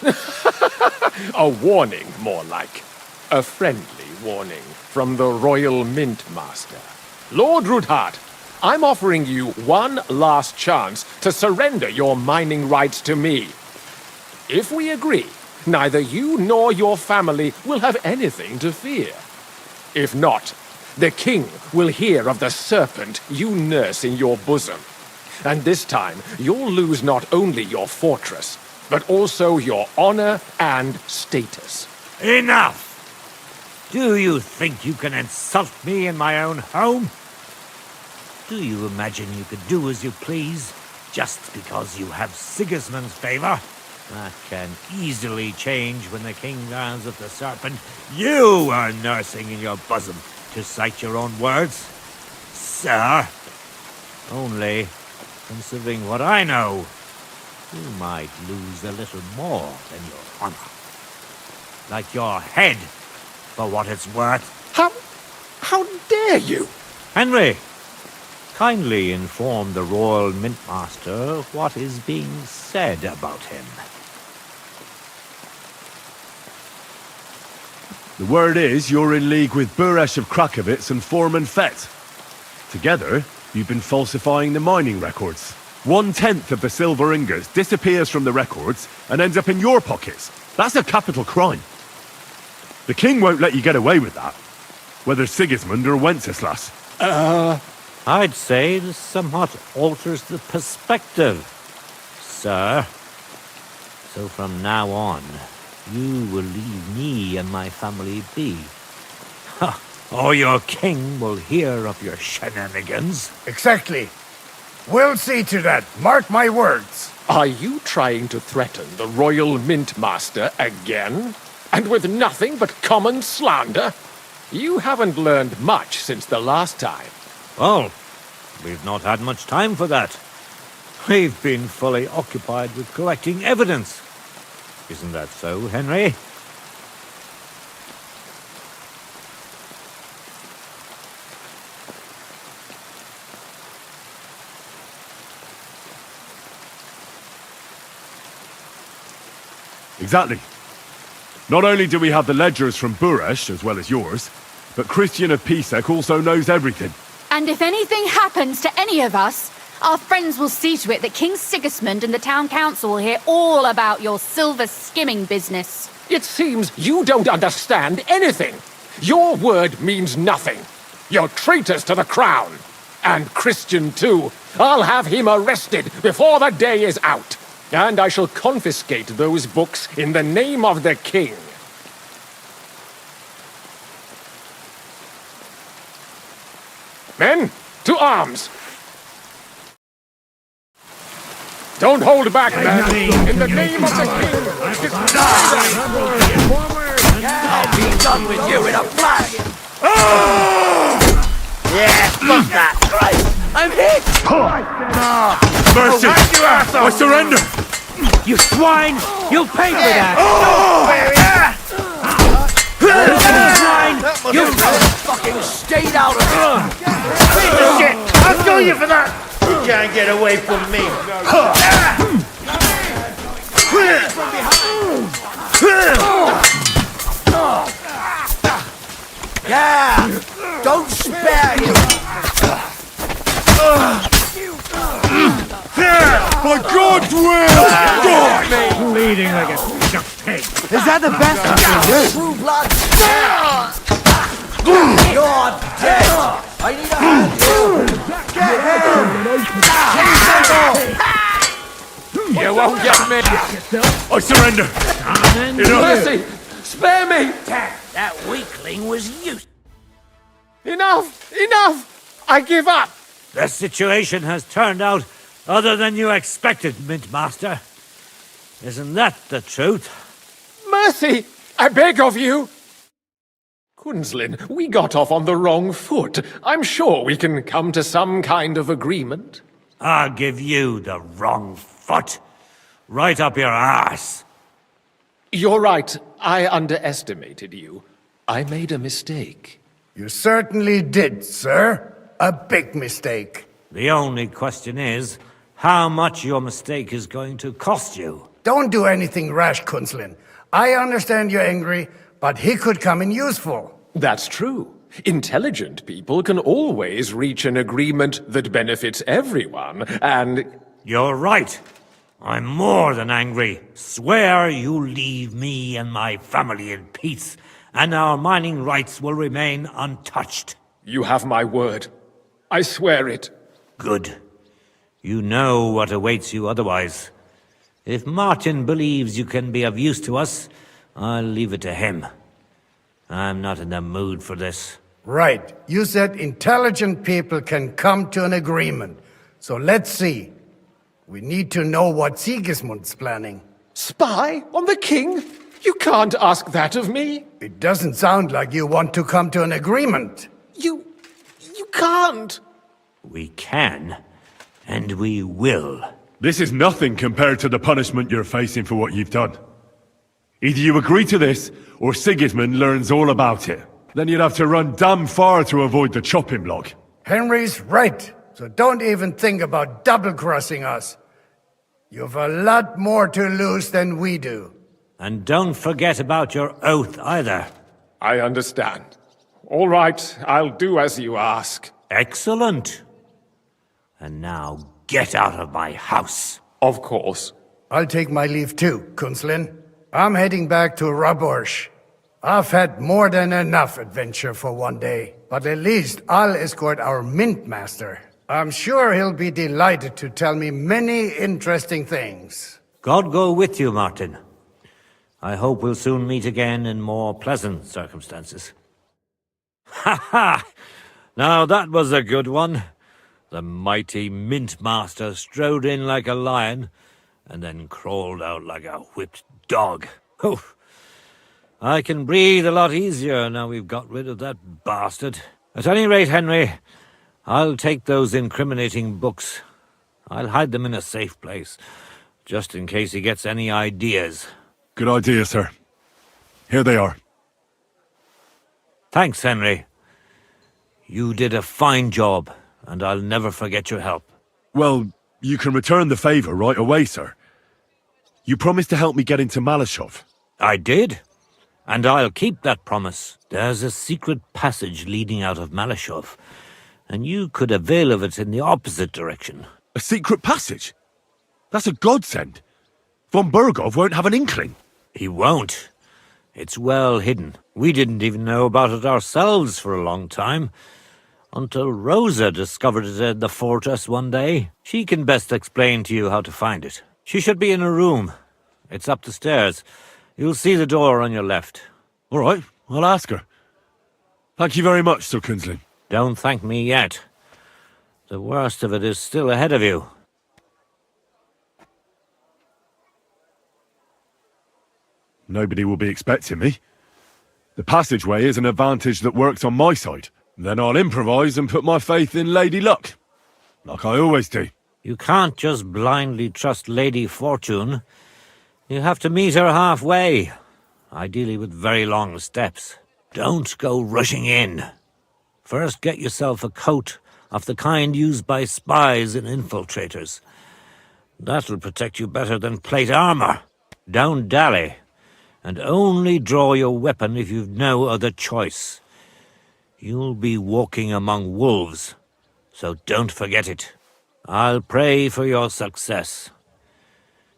A warning, more like. A friendly warning from the Royal Mint Master. Lord Rudhart, I'm offering you one last chance to surrender your mining rights to me. If we agree, neither you nor your family will have anything to fear. If not, the king will hear of the serpent you nurse in your bosom. And this time, you'll lose not only your fortress, but also your honor and status. Enough! Do you think you can insult me in my own home? Do you imagine you could do as you please, just because you have Sigismund's favor? That can easily change when the king learns of the serpent you are nursing in your bosom, to cite your own words. Sir, only, considering what I know, you might lose a little more than your honor. Like your head, for what it's worth. How dare you? Henry, kindly inform the Royal Mint Master what is being said about him. The word is you're in league with Buresh of Krakowitz and Foreman Fett. Together, you've been falsifying the mining records. 1/10 of the silver ingots disappears from the records and ends up in your pockets. That's a capital crime. The king won't let you get away with that, whether Sigismund or Wenceslas. I'd say this somewhat alters the perspective, sir. So from now on, you will leave me and my family be. Or your king will hear of your shenanigans. Exactly. We'll see to that. Mark my words. Are you trying to threaten the Royal Mint Master again? And with nothing but common slander? You haven't learned much since the last time. Well, we've not had much time for that. We've been fully occupied with collecting evidence. Isn't that so, Henry? Exactly. Not only do we have the ledgers from Buresh, as well as yours, but Christian of Pisek also knows everything. And if anything happens to any of us, our friends will see to it that King Sigismund and the town council will hear all about your silver skimming business. It seems you don't understand anything. Your word means nothing. You're traitors to the crown. And Christian, too. I'll have him arrested before the day is out. And I shall confiscate those books in the name of the king. Men, to arms! Don't hold back, men! In the name of the king! I'll be done with you in a flash! Yeah, fuck that! I'm hit! Mercy! I surrender! You swine! You'll pay for that! Swine! You fucking stayed out of it! Shit! I'll kill you for that! You can't get away from me! Yeah! Don't spare him! By God's will! Bleeding like a duck pig. Is that the best I can do? True blood! You're dead! I need a hand! Get him! You won't get me! I surrender! Mercy! Spare me! That weakling was useless. Enough! Enough! I give up! The situation has turned out other than you expected, Mint Master. Isn't that the truth? Mercy! I beg of you! Kunzlin, we got off on the wrong foot. I'm sure we can come to some kind of agreement. I'll give you the wrong foot. Right up your arse. You're right. I underestimated you. I made a mistake. You certainly did, sir. A big mistake. The only question is, how much your mistake is going to cost you. Don't do anything rash, Kunzlin. I understand you're angry, but he could come in useful. That's true. Intelligent people can always reach an agreement that benefits everyone, and... You're right. I'm more than angry. Swear you leave me and my family in peace, and our mining rights will remain untouched. You have my word. I swear it. Good. You know what awaits you otherwise. If Martin believes you can be of use to us, I'll leave it to him. I'm not in the mood for this. Right. You said intelligent people can come to an agreement. So let's see. We need to know what Sigismund's planning. Spy on the king? You can't ask that of me. It doesn't sound like you want to come to an agreement. You can't. We can, and we will. This is nothing compared to the punishment you're facing for what you've done. Either you agree to this, or Sigismund learns all about it. Then you'd have to run damn far to avoid the chopping block. Henry's right, so don't even think about double-crossing us. You've a lot more to lose than we do. And don't forget about your oath either. I understand. All right, I'll do as you ask. Excellent. And now get out of my house. Of course. I'll take my leave too, Kunzlin. I'm heading back to Raborsh. I've had more than enough adventure for one day, but at least I'll escort our mint master. I'm sure he'll be delighted to tell me many interesting things. God go with you, Martin. I hope we'll soon meet again in more pleasant circumstances. Ha ha! Now that was a good one. The mighty mint master strode in like a lion, and then crawled out like a whipped dog. Oof. I can breathe a lot easier now we've got rid of that bastard. At any rate, Henry, I'll take those incriminating books. I'll hide them in a safe place, just in case he gets any ideas. Good idea, sir. Here they are. Thanks, Henry. You did a fine job, and I'll never forget your help. Well, you can return the favor right away, sir. You promised to help me get into Malashov. I did, and I'll keep that promise. There's a secret passage leading out of Malashov, and you could avail of it in the opposite direction. A secret passage? That's a godsend. Von Bergov won't have an inkling. He won't. It's well hidden. We didn't even know about it ourselves for a long time, until Rosa discovered it in the fortress one day. She can best explain to you how to find it. She should be in a room. It's up the stairs. You'll see the door on your left. All right, I'll ask her. Thank you very much, Sir Kunzlin. Don't thank me yet. The worst of it is still ahead of you. Nobody will be expecting me. The passageway is an advantage that works on my side. Then I'll improvise and put my faith in Lady Luck. Like I always do. You can't just blindly trust Lady Fortune. You have to meet her halfway, ideally with very long steps. Don't go rushing in. First get yourself a coat of the kind used by spies and infiltrators. That'll protect you better than plate armor. Don't dally, and only draw your weapon if you've no other choice. You'll be walking among wolves, so don't forget it. I'll pray for your success.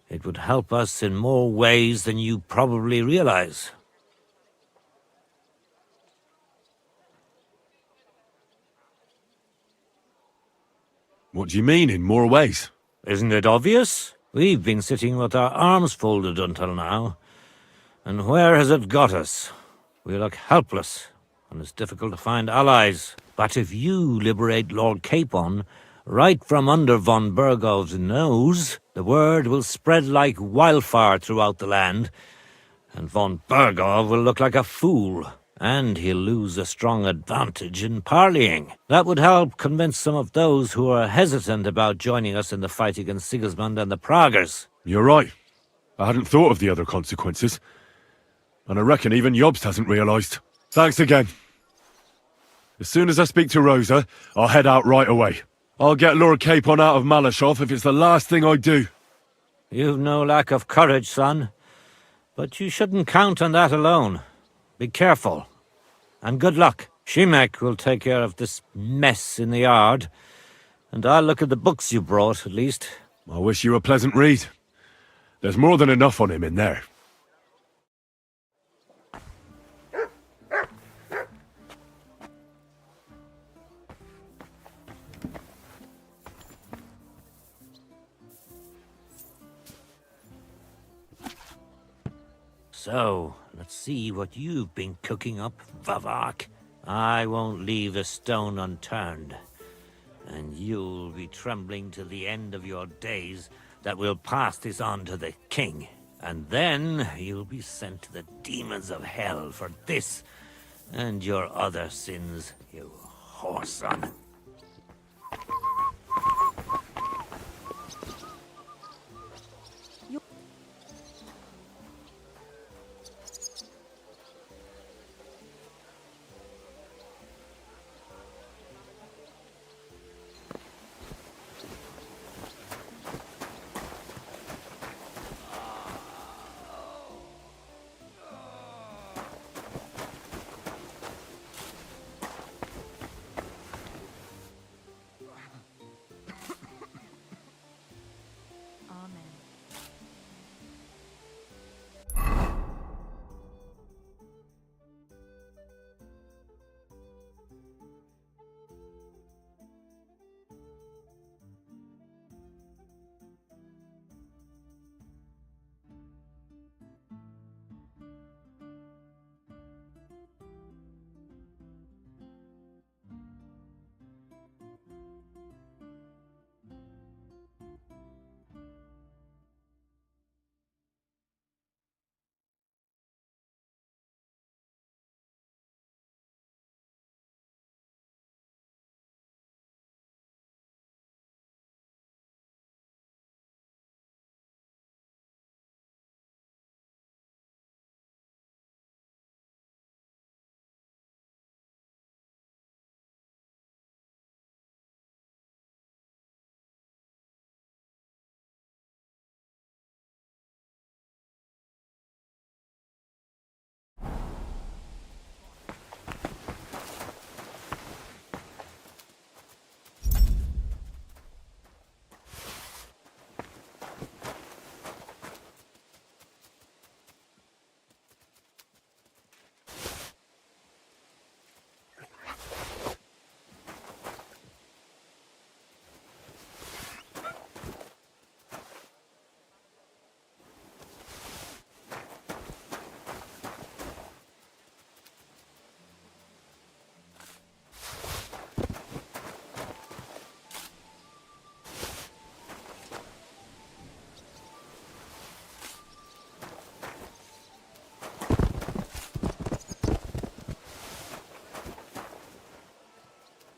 It would help us in more ways than you probably realize. What do you mean, in more ways? Isn't it obvious? We've been sitting with our arms folded until now. And where has it got us? We look helpless, and it's difficult to find allies. But if you liberate Lord Capon, right from under von Bergov's nose, the word will spread like wildfire throughout the land, and von Bergov will look like a fool, and he'll lose a strong advantage in parleying. That would help convince some of those who are hesitant about joining us in the fight against Sigismund and the Praguers. You're right. I hadn't thought of the other consequences. And I reckon even Jobst hasn't realised. Thanks again. As soon as I speak to Rosa, I'll head out right away. I'll get Lord Capon out of Malashov if it's the last thing I do. You've no lack of courage, son. But you shouldn't count on that alone. Be careful. And good luck. Shimek will take care of this mess in the yard. And I'll look at the books you brought, at least. I wish you a pleasant read. There's more than enough on him in there. So, let's see what you've been cooking up, Vavak. I won't leave a stone unturned. And you'll be trembling till the end of your days that we'll pass this on to the king. And then you'll be sent to the demons of hell for this and your other sins, you whoreson.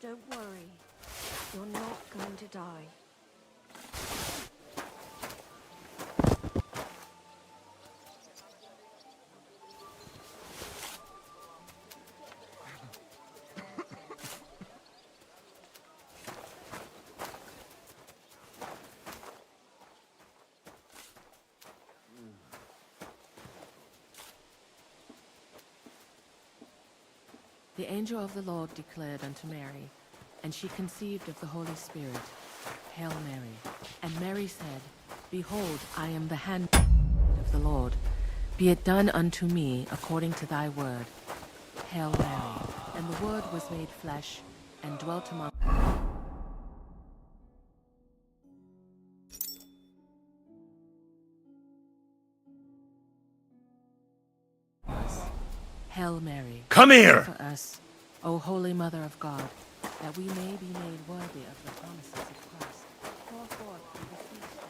Don't worry. You're not going to die. The angel of the Lord declared unto Mary, and she conceived of the Holy Spirit. Hail Mary. And Mary said, Behold, I am the handmaid of the Lord. Be it done unto me according to thy word. Hail Mary. And the Word was made flesh, and dwelt among us. Hail Mary. Come here! Pray for us, O Holy Mother of God, that we may be made worthy of the promises of Christ. Pour forth, we beseech thee,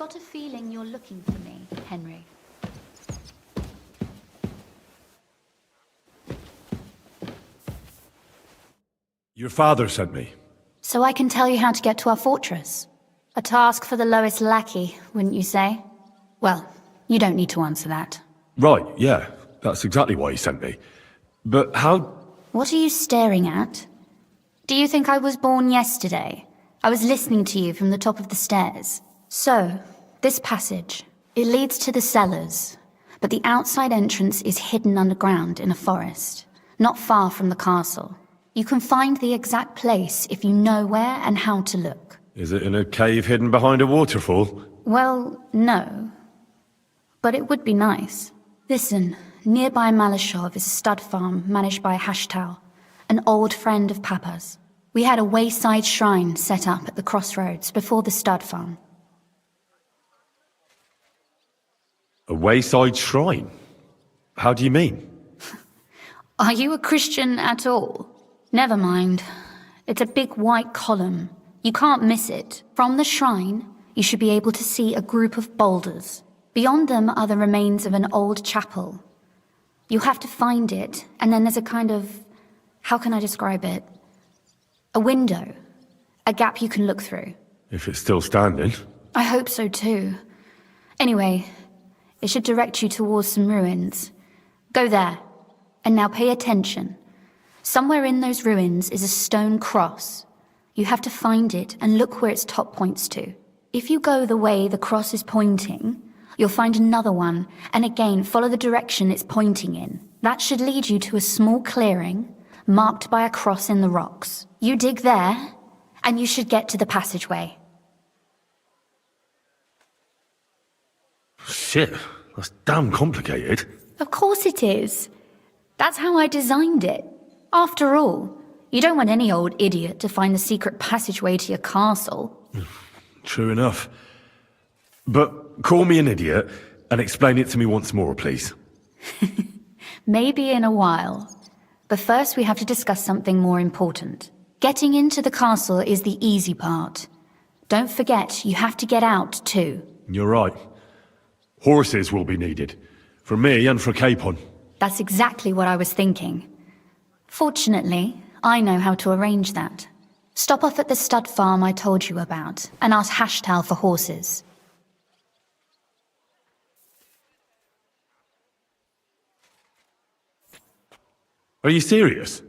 got a feeling you're looking for me, Henry. Your father sent me. So I can tell you how to get to our fortress. A task for the lowest lackey, wouldn't you say? Well, you don't need to answer that. Right, yeah. That's exactly why he sent me. But how... What are you staring at? Do you think I was born yesterday? I was listening to you from the top of the stairs. So, this passage, it leads to the cellars, but the outside entrance is hidden underground in a forest, not far from the castle. You can find the exact place if you know where and how to look. Is it in a cave hidden behind a waterfall? Well, no. But it would be nice. Listen, nearby Malashov is a stud farm managed by Hashtal, an old friend of Papa's. We had a wayside shrine set up at the crossroads before the stud farm. A wayside shrine? How do you mean? Are you a Christian at all? Never mind. It's a big white column. You can't miss it. From the shrine, you should be able to see a group of boulders. Beyond them are the remains of an old chapel. You have to find it, and then there's a kind of... how can I describe it? A window. A gap you can look through. If it's still standing. I hope so too. Anyway, it should direct you towards some ruins. Go there. And now pay attention. Somewhere in those ruins is a stone cross. You have to find it and look where its top points to. If you go the way the cross is pointing, you'll find another one, and again follow the direction it's pointing in. That should lead you to a small clearing, marked by a cross in the rocks. You dig there, and you should get to the passageway. Shit, that's damn complicated. Of course it is. That's how I designed it. After all, you don't want any old idiot to find the secret passageway to your castle. True enough. But call me an idiot and explain it to me once more, please. Maybe in a while. But first we have to discuss something more important. Getting into the castle is the easy part. Don't forget, you have to get out too. You're right. Horses will be needed. For me and for Capon. That's exactly what I was thinking. Fortunately, I know how to arrange that. Stop off at the stud farm I told you about, and ask Hashtal for horses. Are you serious?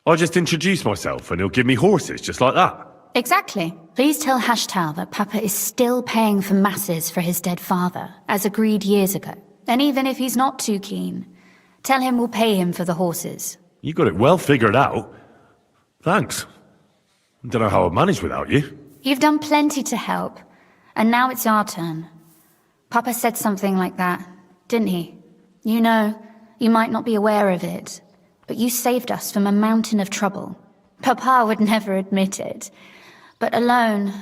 I'll just introduce myself and he'll give me horses just like that. Exactly. Please tell Hashtal that Papa is still paying for masses for his dead father, as agreed years ago. And even if he's not too keen, tell him we'll pay him for the horses. You got it well figured out. Thanks. Don't know how I'd manage without you. You've done plenty to help, and now it's our turn. Papa said something like that, didn't he? You know, you might not be aware of it, but you saved us from a mountain of trouble. Papa would never admit it, but alone,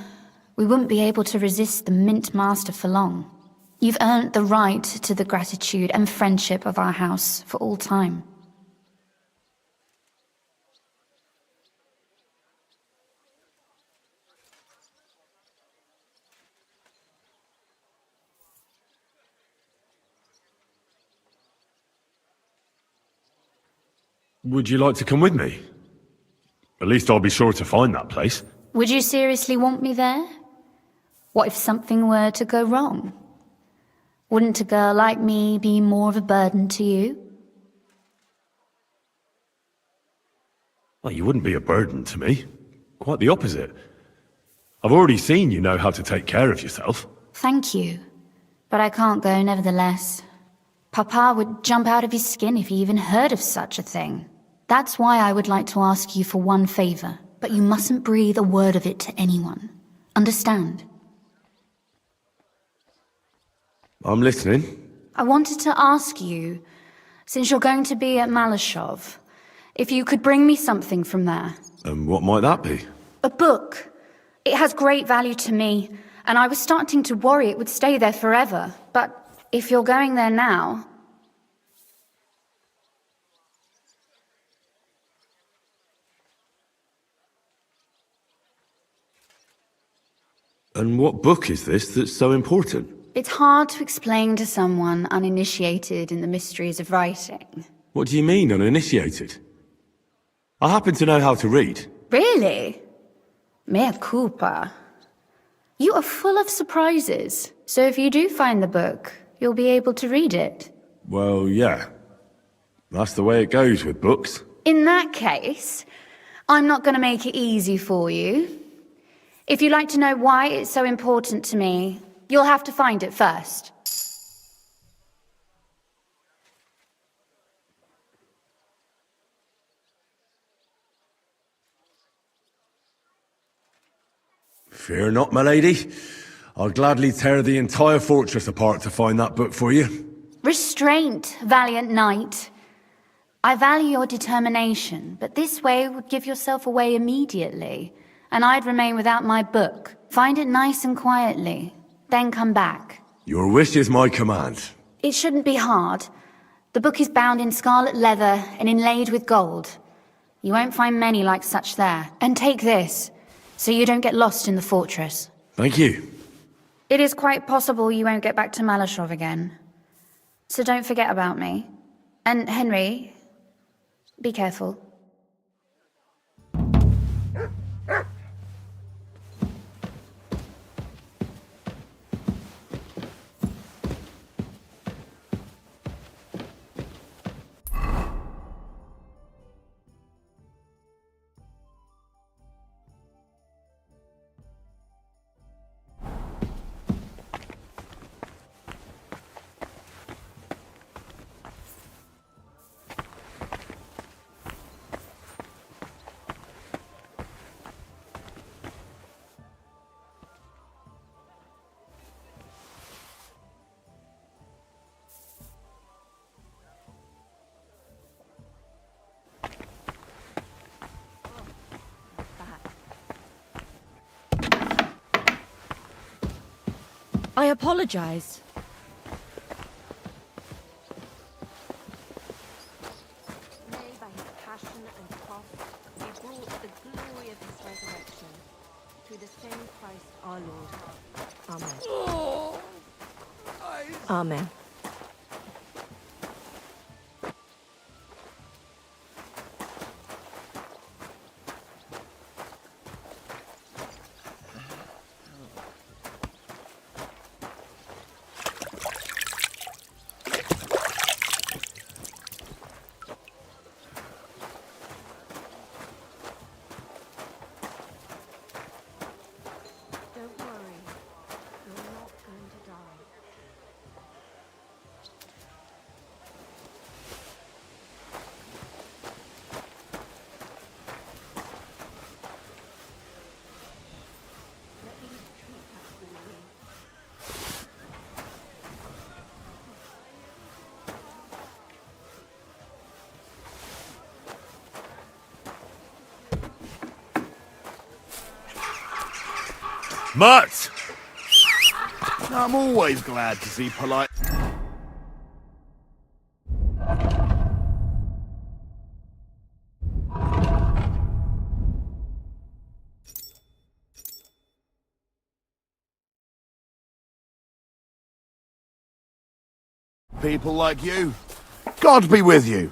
we wouldn't be able to resist the Mint Master for long. You've earned the right to the gratitude and friendship of our house for all time. Would you like to come with me? At least I'll be sure to find that place. Would you seriously want me there? What if something were to go wrong? Wouldn't a girl like me be more of a burden to you? Well, you wouldn't be a burden to me. Quite the opposite. I've already seen you know how to take care of yourself. Thank you. But I can't go nevertheless. Papa would jump out of his skin if he even heard of such a thing. That's why I would like to ask you for one favor, but you mustn't breathe a word of it to anyone. Understand? I'm listening. I wanted to ask you, since you're going to be at Malashov, if you could bring me something from there. And what might that be? A book. It has great value to me, and I was starting to worry it would stay there forever. But if you're going there now... And what book is this that's so important? It's hard to explain to someone uninitiated in the mysteries of writing. What do you mean, uninitiated? I happen to know how to read. Really? Mea culpa. You are full of surprises, so if you do find the book, you'll be able to read it. Well, yeah. That's the way it goes with books. In that case, I'm not going to make it easy for you. If you'd like to know why it's so important to me, you'll have to find it first. Fear not, my lady. I'll gladly tear the entire fortress apart to find that book for you. Restraint, valiant knight. I value your determination, but this way would give yourself away immediately, and I'd remain without my book. Find it nice and quietly, then come back. Your wish is my command. It shouldn't be hard. The book is bound in scarlet leather and inlaid with gold. You won't find many like such there. And take this, so you don't get lost in the fortress. Thank you. It is quite possible you won't get back to Malashov again. So don't forget about me. And Henry, be careful. I apologize. May by his passion and cross be brought the glory of his resurrection. Through the same Christ our Lord. Amen. Amen. Don't worry. You're not going to die. Let me treat that for you. Mutt! I'm always glad to see polite... people like you. God be with you.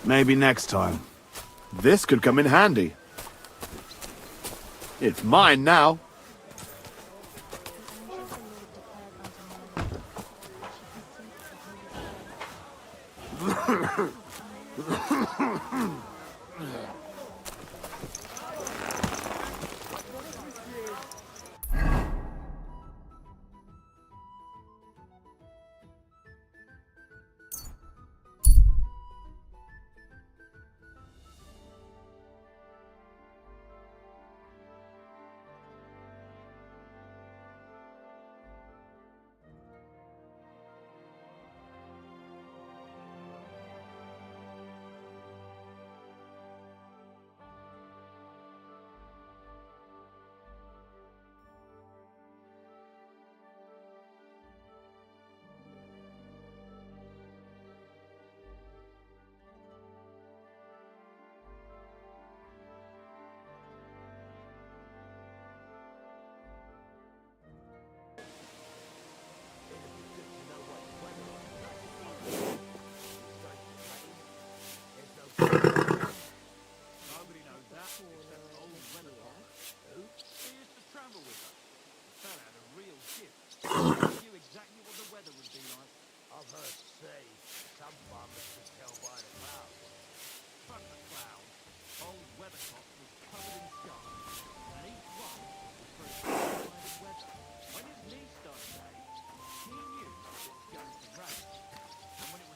Maybe next time. This could come in handy. It's mine now.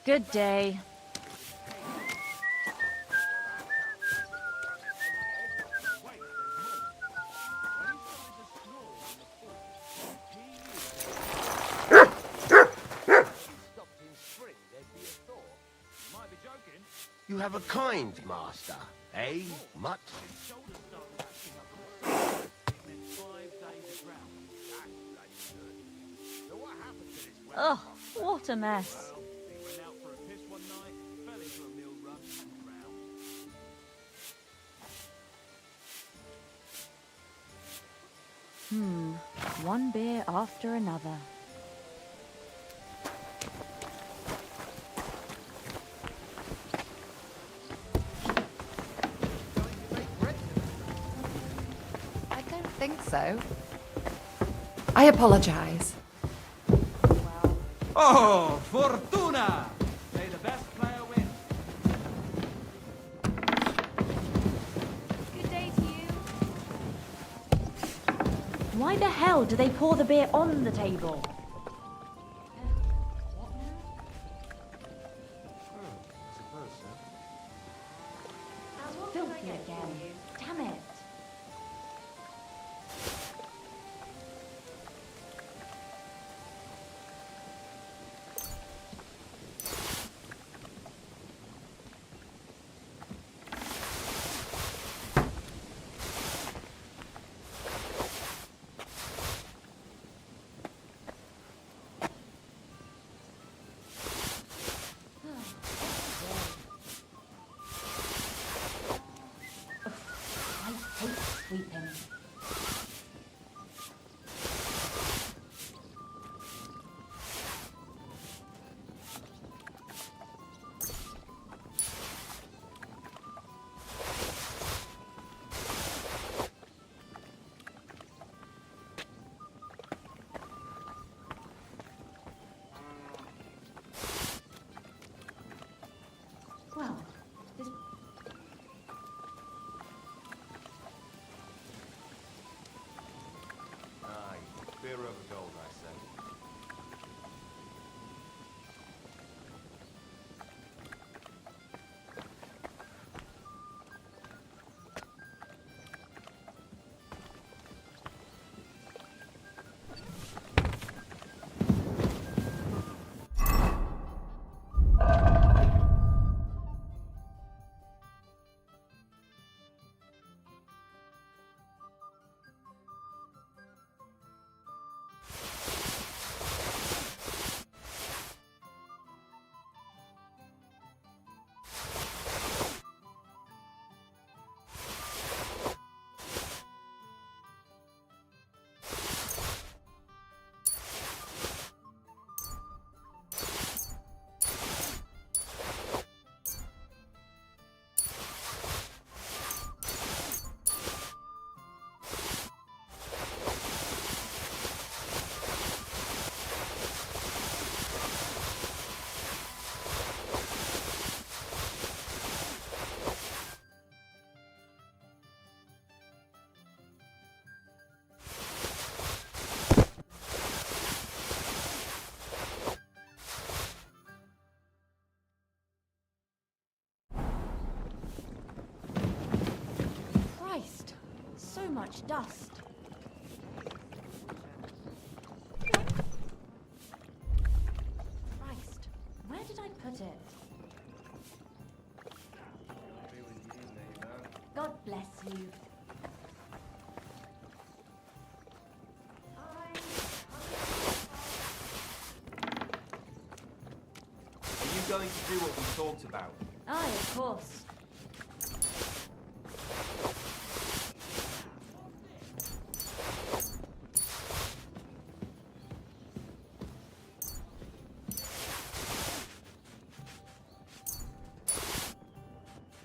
Good day. You have a kind master, eh, Mutt? Oh, what a mess. One beer after another. I don't think so. I apologize. Oh, Fortuna! May the best player win. Good day to you. Why the hell do they pour the beer on the table? Filthy again. Damn it. Sweeping. Well, this Beer over gold, I say. much dust. Christ, where did I put it? God bless you. Are you going to do what we talked about? Aye, of course.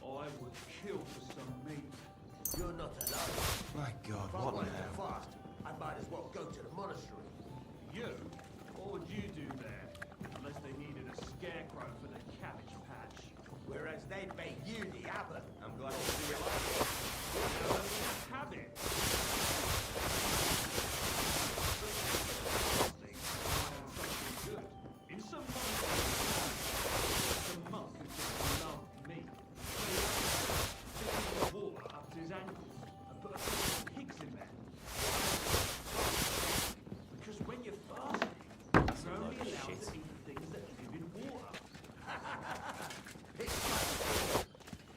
I would kill for some meat. You're not alone. My God, If I what wanted now? to fast, I might as well go to the monastery. You? What would you do there? Unless they needed a scarecrow for their cabbage patch. Whereas they'd make you the abbot. I'm glad to see you like it. Habit. Good. In some monasteries, the monk who just loved meat. So he filled the water up to his ankles and put a couple of pigs in there. Because when you're fasting, you're only allowed to eat things that live in water.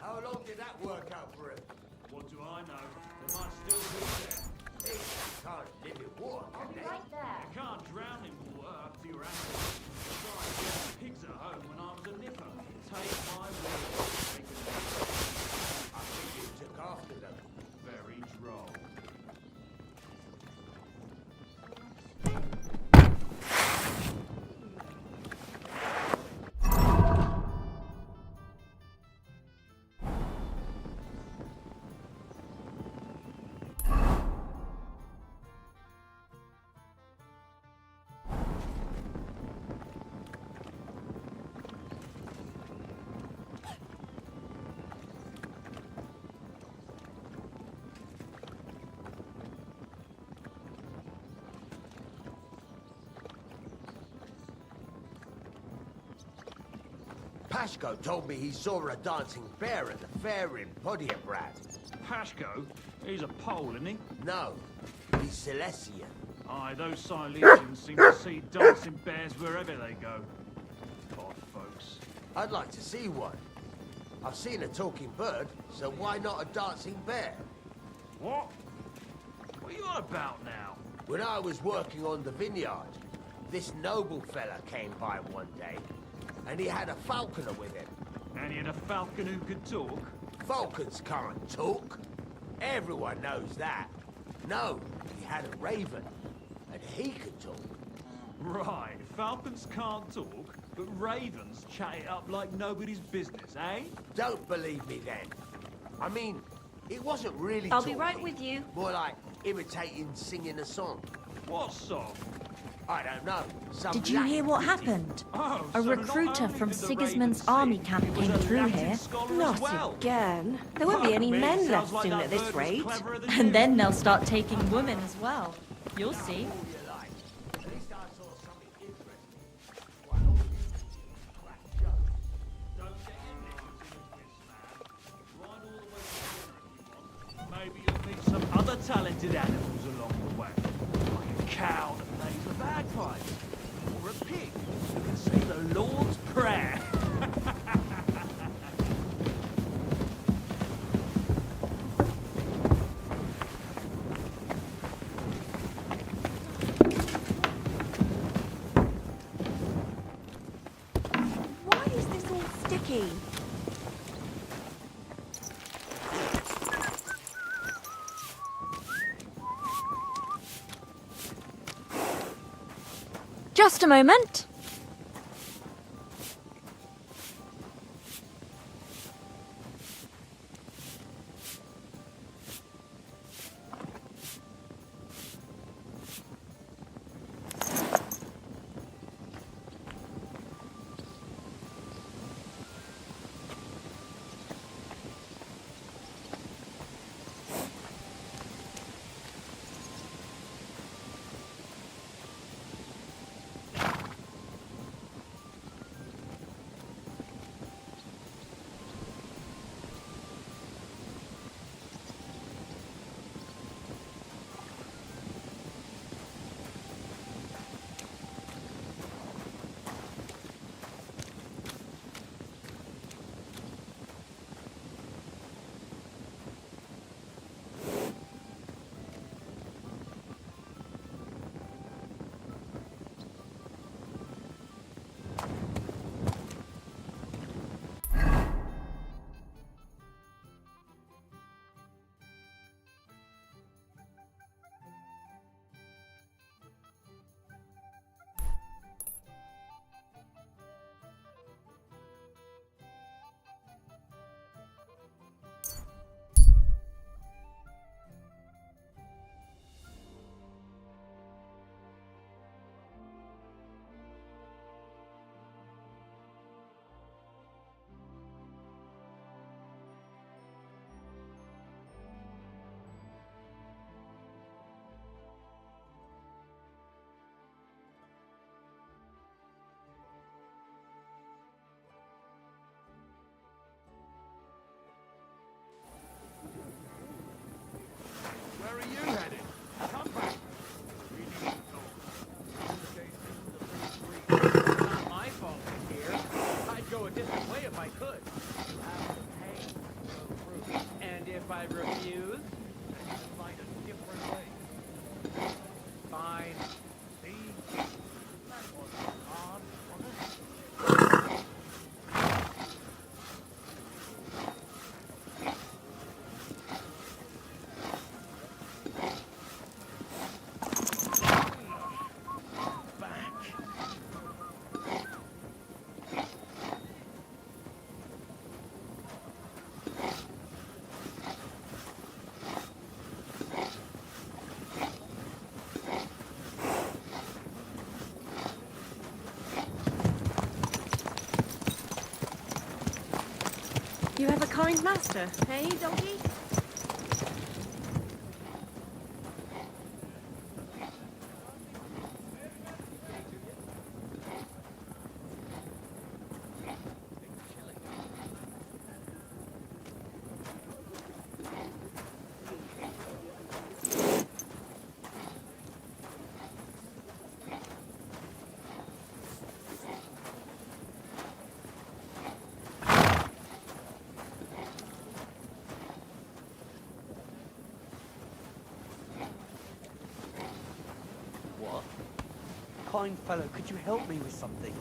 How long did that work out for him? What do I know? They might still be there. Pigs can't live in water, I'll can be they? right there. You can't drown in water up to your ankles. Besides, we had pigs at home when I was a nipper. Take my word. They can live. I think you took after them. Very droll. Pashko told me he saw a dancing bear at the fair in Podiebrad. Pashko? He's a Pole, isn't he? No, he's Silesian. Aye, those Silesians seem to see dancing bears wherever they go. Odd folks. I'd like to see one. I've seen a talking bird, so why not a dancing bear? What? What are you on about now? When I was working on the vineyard, this noble fella came by one day, and he had a falconer with him. And he had a falcon who could talk? Falcons can't talk. Everyone knows that. No, he had a raven, and he could talk. Right, falcons can't talk, but ravens chat it up like nobody's business, eh? Don't believe me then. I mean, it wasn't really I'll be talking. right with you. More like imitating singing a song. What song? I don't know. Some Did you hear Latin what ditty. happened? Oh, A so not recruiter only from did the Sigismund's raven army sing, camp he was came a through Latin here. scholar Not as well. again. There won't be any Me, men sounds left like soon that at this bird was rate. cleverer than And you. then they'll start taking women as well. You'll see. All you like. At least I saw something interesting. While all you crack jokes. Don't get your knickers in a twist, man. Ride all the way to the dinner if you want. Maybe you'll meet some other talented animals along the way. Like a cow that plays the bagpipes. Or a pig who can say the Lord's Prayer. Why is this all sticky? Just a moment. Not my fault we're here. I'd go a different way if I could. You have to pay to go through. And if I refuse, then you can find a different way. Fine. See? That wasn't hard, was it? You have a kind master, eh, doggy? What? Kind fellow, could you help me with something?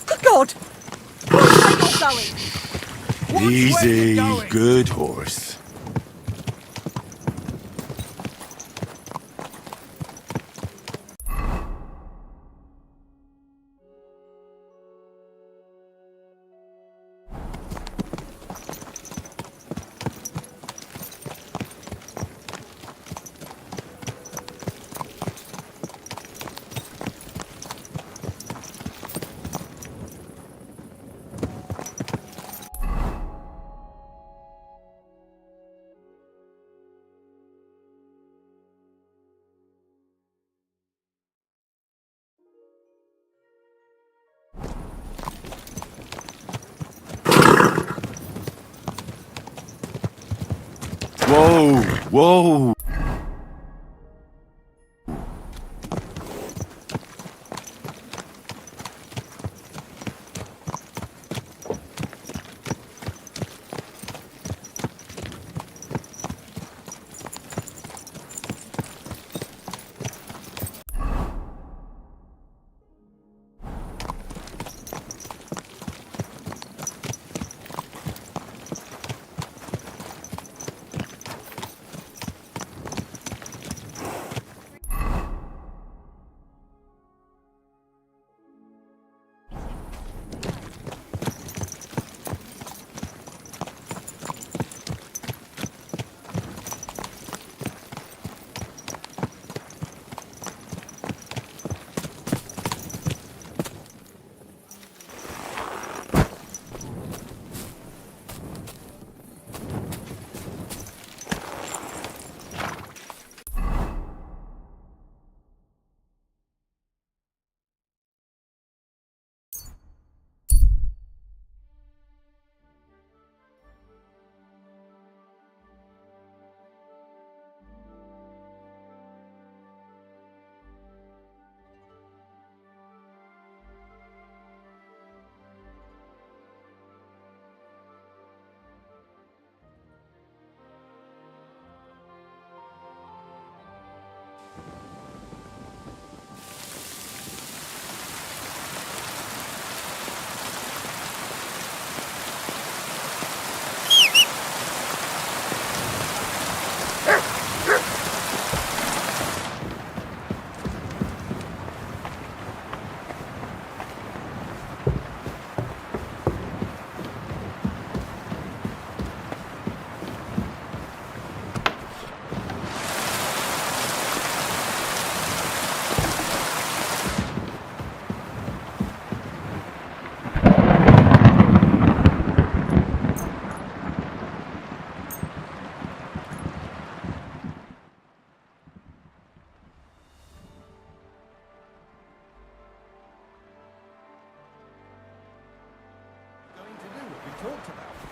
Good God! Where are you going? Easy, good horse. Whoa, whoa.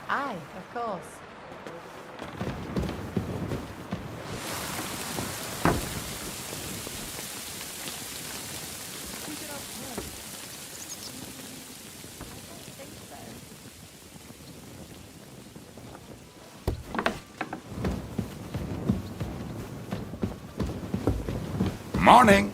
Aye, of course. Morning.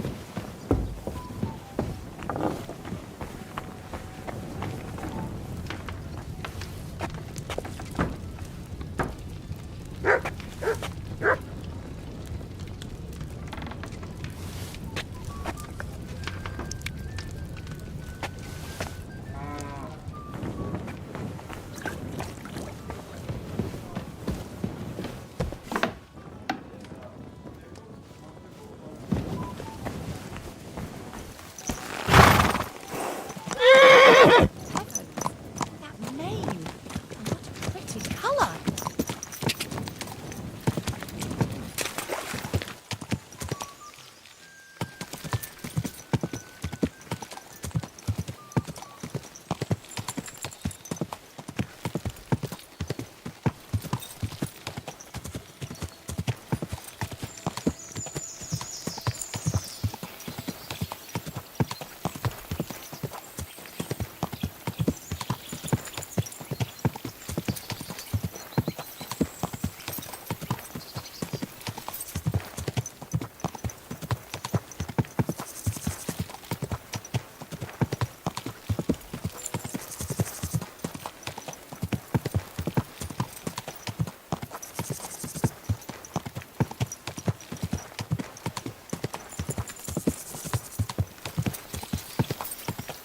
That mane! And what a pretty colour!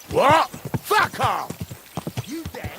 What? Fuck off! You dead?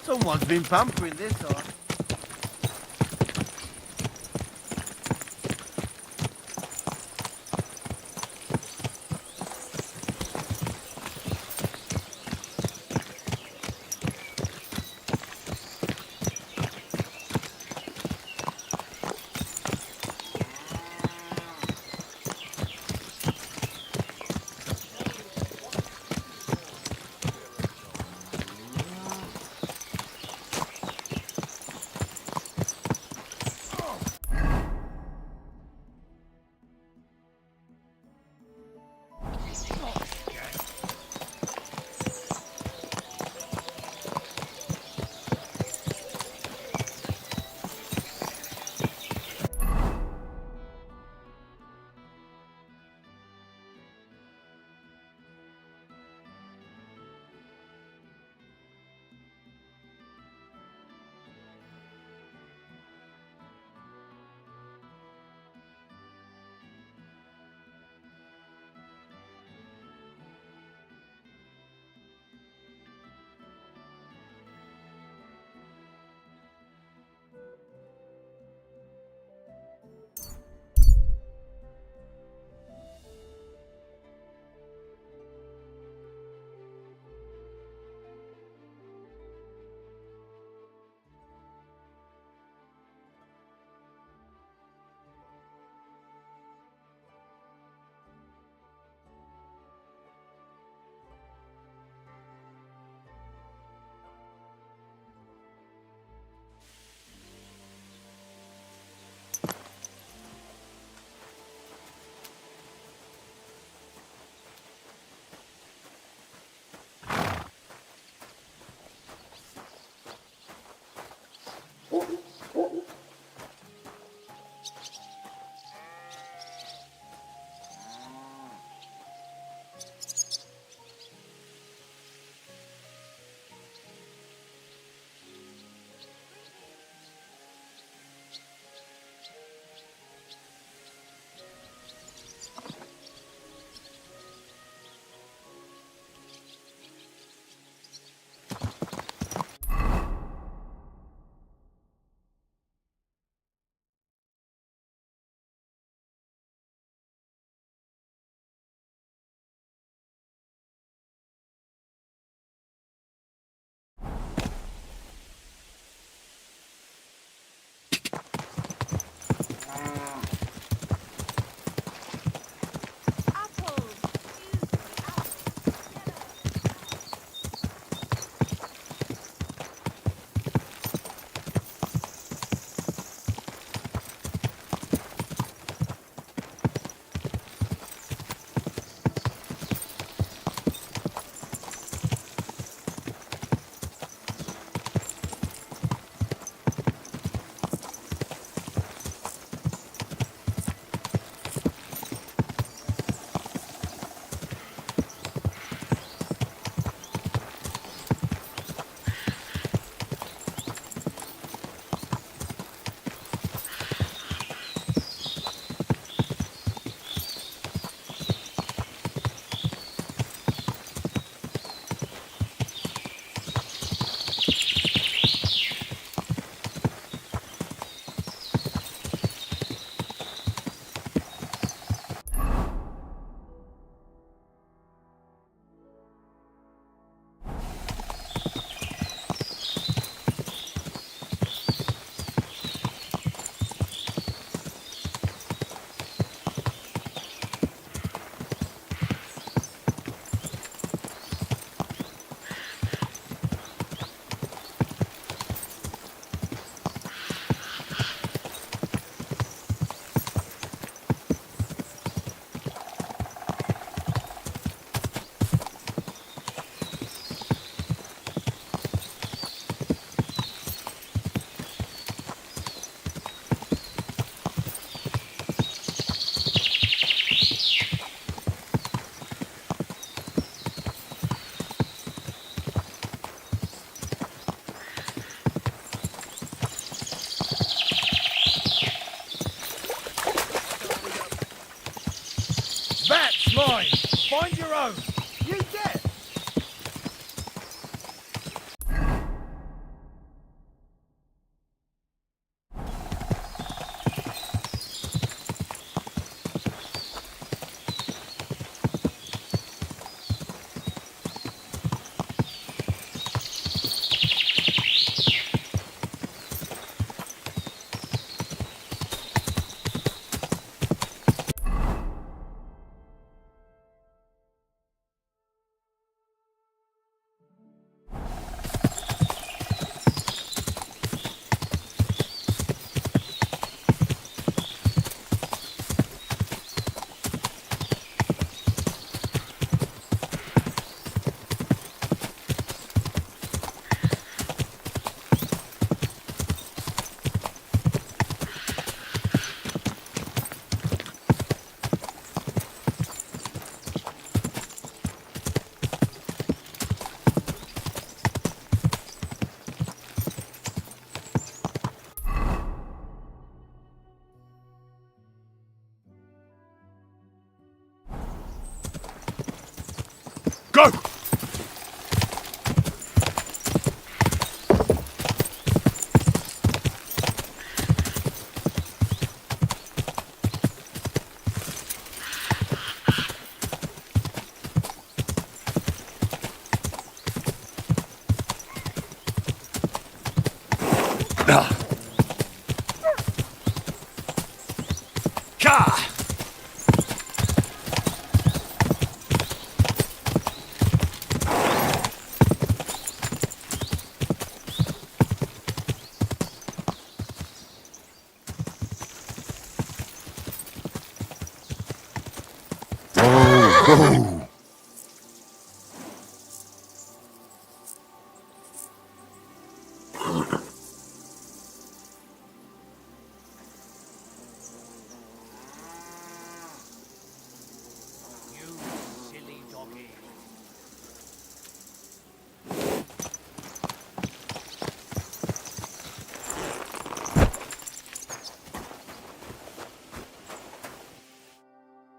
Someone's been pampering this horse. Find your own. You get. Go! Oh. You silly doggy.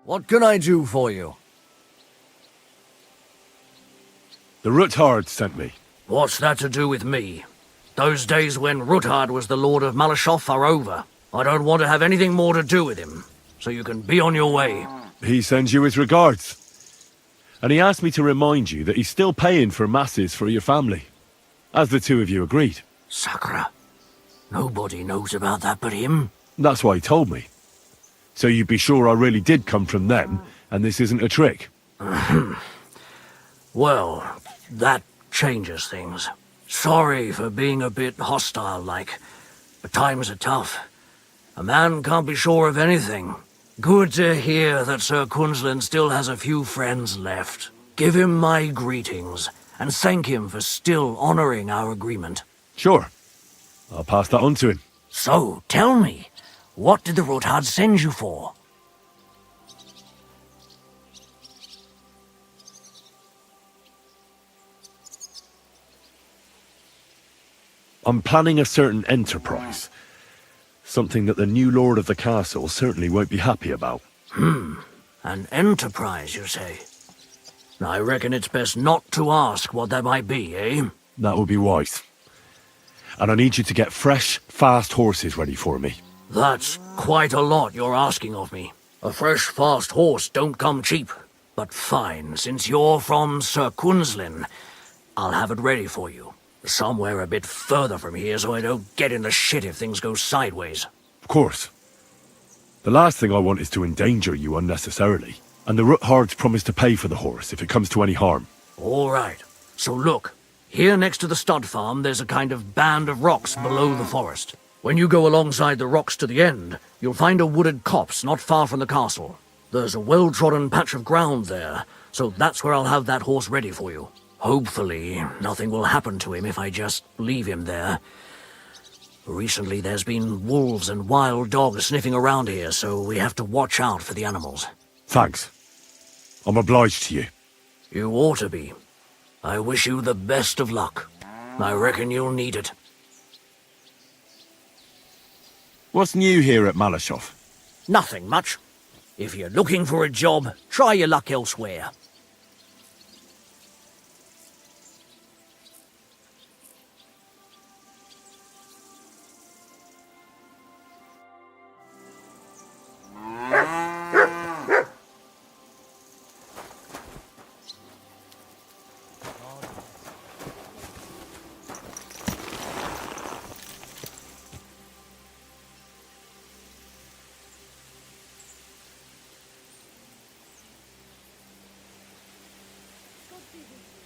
What can I do for you? The Ruthard sent me. What's that to do with me? Those days when Ruthard was the Lord of Malashoff are over. I don't want to have anything more to do with him, so you can be on your way. He sends you his regards. And he asked me to remind you that he's still paying for masses for your family, as the two of you agreed. Sakra. Nobody knows about that but him. That's why he told me. So you'd be sure I really did come from them, and this isn't a trick. Well, that changes things. Sorry for being a bit hostile-like, but times are tough. A man can't be sure of anything. Good to hear that Sir Kunzlin still has a few friends left. Give him my greetings, and thank him for still honoring our agreement. Sure. I'll pass that on to him. So, tell me, what did the Ruthard send you for? I'm planning a certain enterprise. Something that the new lord of the castle certainly won't be happy about. An enterprise, you say? I reckon it's best not to ask what that might be, eh? That would be wise. And I need you to get fresh, fast horses ready for me. That's quite a lot you're asking of me. A fresh, fast horse don't come cheap. But fine, since you're from Sir Kunzlin, I'll have it ready for you. Somewhere a bit further from here so I don't get in the shit if things go sideways. Of course. The last thing I want is to endanger you unnecessarily. And the Ruthards promise to pay for the horse if it comes to any harm. All right. So look, here next to the stud farm there's a kind of band of rocks below the forest. When you go alongside the rocks to the end, you'll find a wooded copse not far from the castle. There's a well-trodden patch of ground there, so that's where I'll have that horse ready for you. Hopefully, nothing will happen to him if I just leave him there. Recently, there's been wolves and wild dogs sniffing around here, so we have to watch out for the animals. Thanks. I'm obliged to you. You ought to be. I wish you the best of luck. I reckon you'll need it. What's new here at Malashoff? Nothing much. If you're looking for a job, try your luck elsewhere. is.